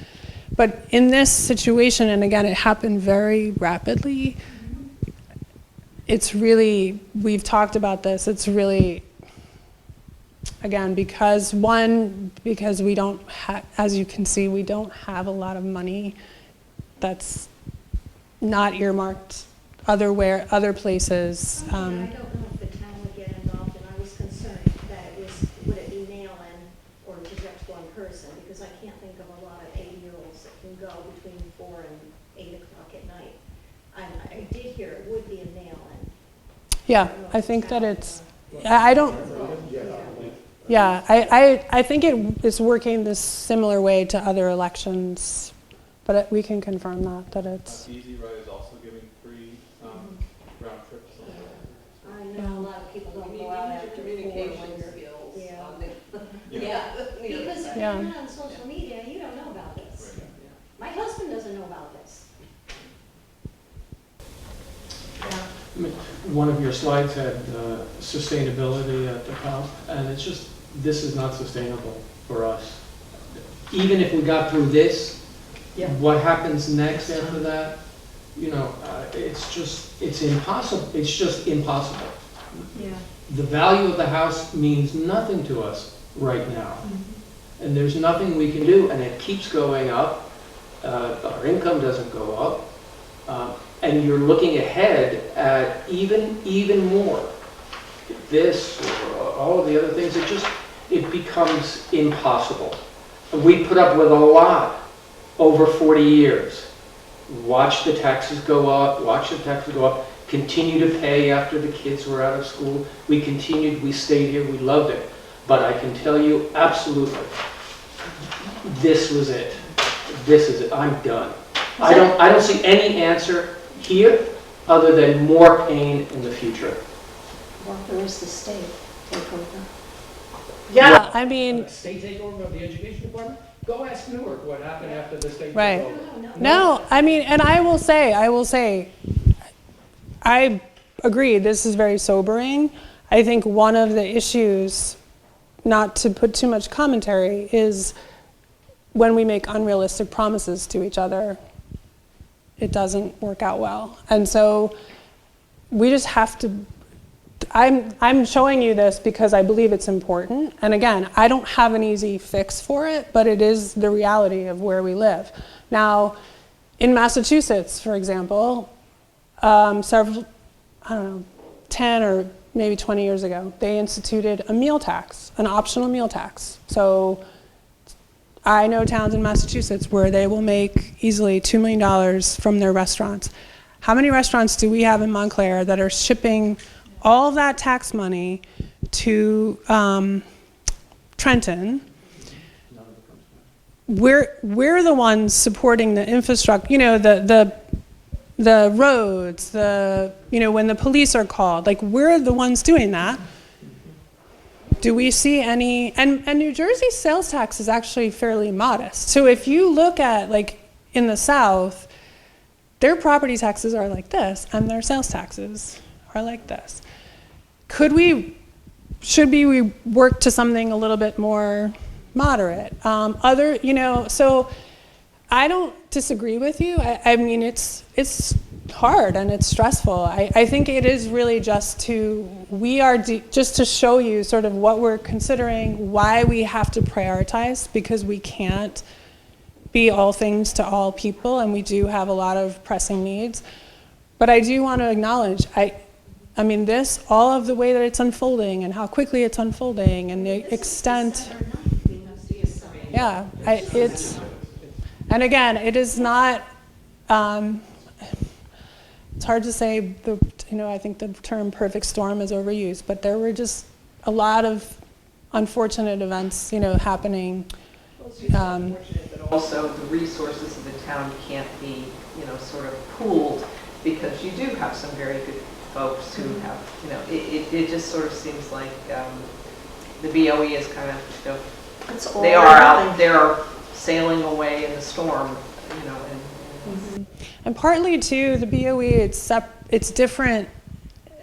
but in this situation, and again, it happened very rapidly, it's really, we've talked about this, it's really, again, because we don't have, as you can see, we don't have a lot of money that's not earmarked other places.
I don't know if the town would get involved, and I was concerned that would it be mail-in or just one person? Because I can't think of a lot of 80-year-olds that can go between 4 and 8 o'clock at night. I did hear it would be a mail-in.
Yeah, I think that it's, I don't, yeah, I think it is working this similar way to other elections, but we can confirm that it's.
Easy Ride is also giving free round trips.
I know a lot of people don't go out after
Communication skills.
Yeah. Because if
Yeah.
you're not on social media, you don't know about this. My husband doesn't know about this.
One of your slides had sustainability at the top, and it's just, this is not sustainable for us. Even if we got through this,
Yeah.
What happens next after that? You know, it's impossible. It's just impossible.
Yeah.
The value of the house means nothing to us right now. And there's nothing we can do, and it keeps going up. Our income doesn't go up. And you're looking ahead at even more. This, or all of the other things, it becomes impossible. We put up with a lot over 40 years. Watch the taxes go up, continue to pay after the kids were out of school. We continued, we stayed here, we loved it. But I can tell you absolutely, this was it. This is it, I'm done. I don't see any answer here other than more pain in the future.
Well, there is the state takeover.
Yeah, I mean,
State takeover of the education department? Go ask Newark what happened after the state
right.
takeover.
No, I mean, and I will say, I agree, this is very sobering. I think one of the issues, not to put too much commentary, is when we make unrealistic promises to each other, it doesn't work out well. And so we just have to, I'm showing you this because I believe it's important. And again, I don't have an easy fix for it, but it is the reality of where we live. Now, in Massachusetts, for example, several, I don't know, 10 or maybe 20 years ago, they instituted a meal tax, an optional meal tax. So I know towns in Massachusetts where they will make easily $2 million from their restaurants. How many restaurants do we have in Montclair that are shipping all of that tax money to Trenton? We're the ones supporting the infrastructure, you know, the roads, when the police are called, like we're the ones doing that. Do we see any, and New Jersey's sales tax is actually fairly modest. So if you look at, like, in the South, their property taxes are like this, and their sales taxes are like this. Should we work to something a little bit more moderate? So I don't disagree with you. I mean, it's hard and it's stressful. I think it is really just just to show you sort of what we're considering, why we have to prioritize, because we can't be all things to all people, and we do have a lot of pressing needs. But I do want to acknowledge, I mean, all of the way that it's unfolding and how quickly it's unfolding and the extent. Yeah, and again, it is not, it's hard to say, I think the term perfect storm is overused, but there were just a lot of unfortunate events, happening.
But also the resources of the town can't be, sort of pooled, because you do have some very good folks who have, it just sort of seems like the BOE is kind of, they are out there sailing away in the storm,
And partly too, the BOE, it's different,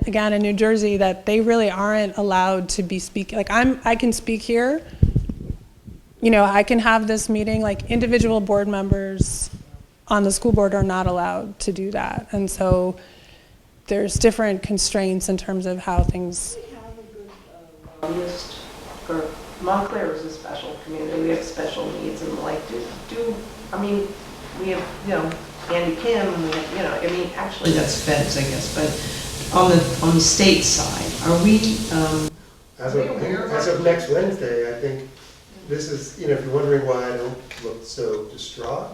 again, in New Jersey, that they really aren't allowed to be speaking. Like I can speak here, I can have this meeting, like individual board members on the school board are not allowed to do that. And so there's different constraints in terms of how things.
We have a good list for Montclair is a special community. We have special needs and we have, Andy Kim, actually that's feds, I guess, but on the state side, are we,
As of next Wednesday, I think this is, if you're wondering why I don't look so distraught,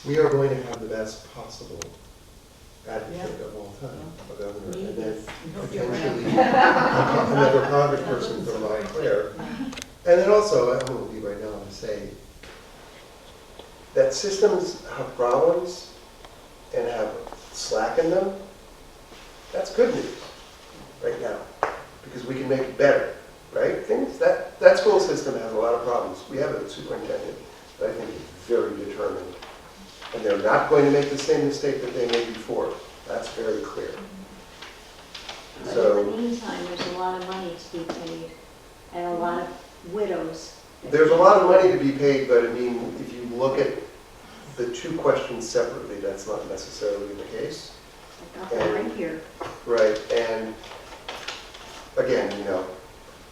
we are going to have the best possible advocate of all time, a governor, and then potentially another congressperson from Montclair. And then also, I'm going to leave right now and say that systems have problems and have slack in them. That's good news right now, because we can make it better, right? That school system has a lot of problems. We have a superintendent that I think is very determined, and they're not going to make the same mistake that they made before. That's very clear.
But
So,
in the meantime, there's a lot of money to be paid, and a lot of widows.
there's a lot of money to be paid, but I mean, if you look at the two questions separately, that's not necessarily the case.
I got that right here.
Right, and again, you know,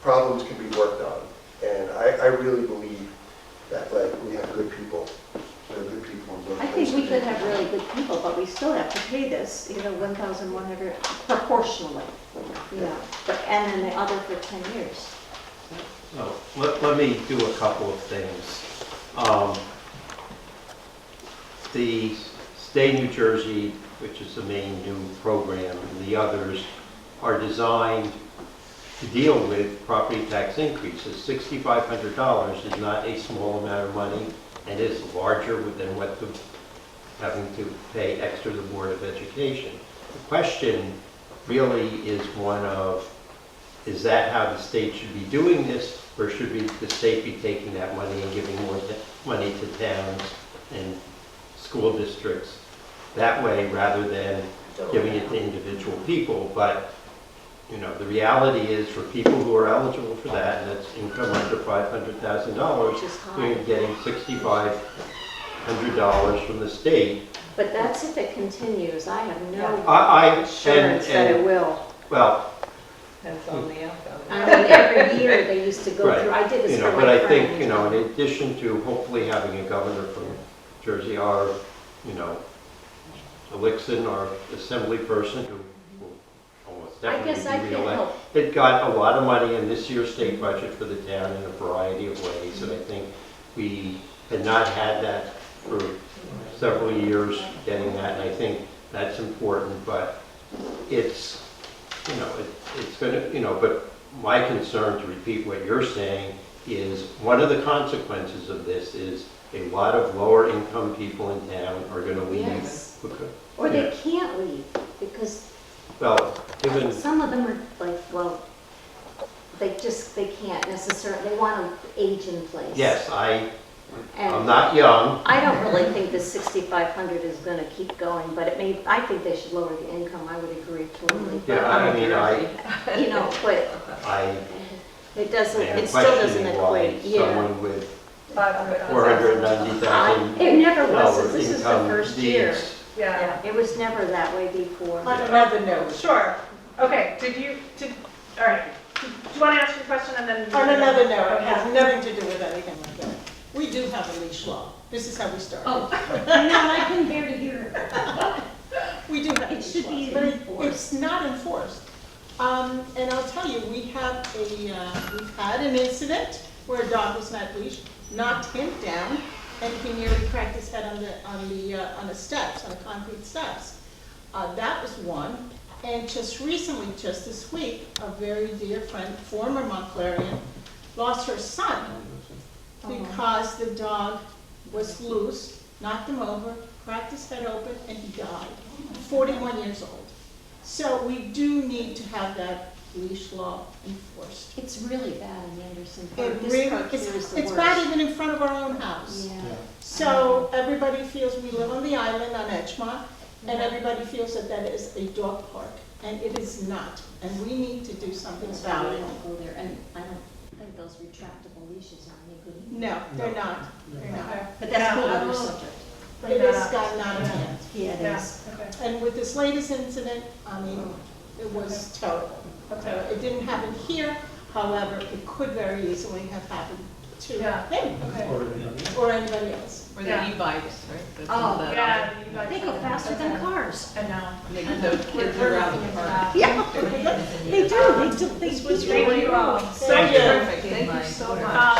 problems can be worked on. And I really believe that, like, we have good people. There are good people in both
I think
places.
we could have really good people, but we still have to pay this, you know, 1,100 proportionally. Yeah, but, and then the other for 10 years.
So let me do a couple of things. The Stay New Jersey, which is the main new program, and the others are designed to deal with property tax increases. $6,500 is not a small amount of money, and is larger than what having to pay extra to the Board of Education. The question really is one of, is that how the state should be doing this, or should the state be taking that money and giving more money to towns and school districts that way, rather than giving it to individual people? But you know, the reality is, for people who are eligible for that, and that's income under $500,000, you're getting $6,500 from the state.
But that's if it continues. I have no
assurance
that it will.
Well,
Depends on the outcome.
I mean, every year they used to go
right.
through, I did this
You know,
for
but
my
I think,
friend.
you know, in addition to hopefully having a governor from Jersey, our, you know, Elixon, our assembly person, who will almost
I guess I
definitely be
can't
reelected,
help.
it got a lot of money in this year's state budget for the town in a variety of ways, and I think we had not had that for several years, getting that, and I think that's important, but it's, you know, it's going to, you know, but my concern, to repeat what you're saying, is one of the consequences of this is a lot of lower income people in town are going to leave.
Yes.
Okay.
Or
Yeah.
they can't leave because
Well, given,
some of them are like, well, they can't necessarily, they want to age in place.
yes, I'm
And
not young.
I don't really think the 6,500 is going to keep going, but I think they should lower the income. I would agree totally.
Yeah, I mean,
You know, but
I
it doesn't,
am
it still doesn't
questioning why
equate. Yeah.
someone with
$500,000.
$490,000
It never was. This is the
income
first year.
needs.
Yeah.
It was never that way before.
On another note,
Sure. Okay, all right. Do you want to ask your question and then?
on another note, it
Okay.
has nothing to do with anything like that. We do have a leash law. This is how we started.
Oh, no, I can bear to hear it.
We do have a
It
leash
should
law,
be
but
enforced.
it's not enforced. And I'll tell you, we've had an incident where a dog was not leashed, knocked him down, and he nearly cracked his head on the steps, on the concrete steps. That was one. And just recently, just this week, a very dear friend, former Montclarian, lost her son because the dog was loose, knocked him over, cracked his head open, and he died. 41 years old. So we do need to have that leash law enforced.
It's really bad in Anderson
It
Park. This
really,
park here is the
it's
worst.
bad even in front of our own house.
Yeah.
So everybody feels we live on the island on Edgemont, and everybody feels that that is a dog park, and it is not. And we need to do something
That's why
about
we
it.
don't go there, and I don't think those retractable leashes are any good.
No, they're not. They're not.
But that's a whole
Yeah.
other subject.
But it has gotten out of hand.
Yeah, it
Yeah,
is.
okay.
And with this latest incident, I mean, it was terrible. It didn't happen here, however, it could very easily have happened to
Yeah.
him
Okay.
or anybody else.
Or the
Yeah.
e-bikes, right? That's
Oh,
all that.
Yeah. you guys-
They go faster than cars.
I know.
They get those kids around the park.
Yeah, they do, they do.
This was really well.
Thank you.
Perfect. Thank you so much.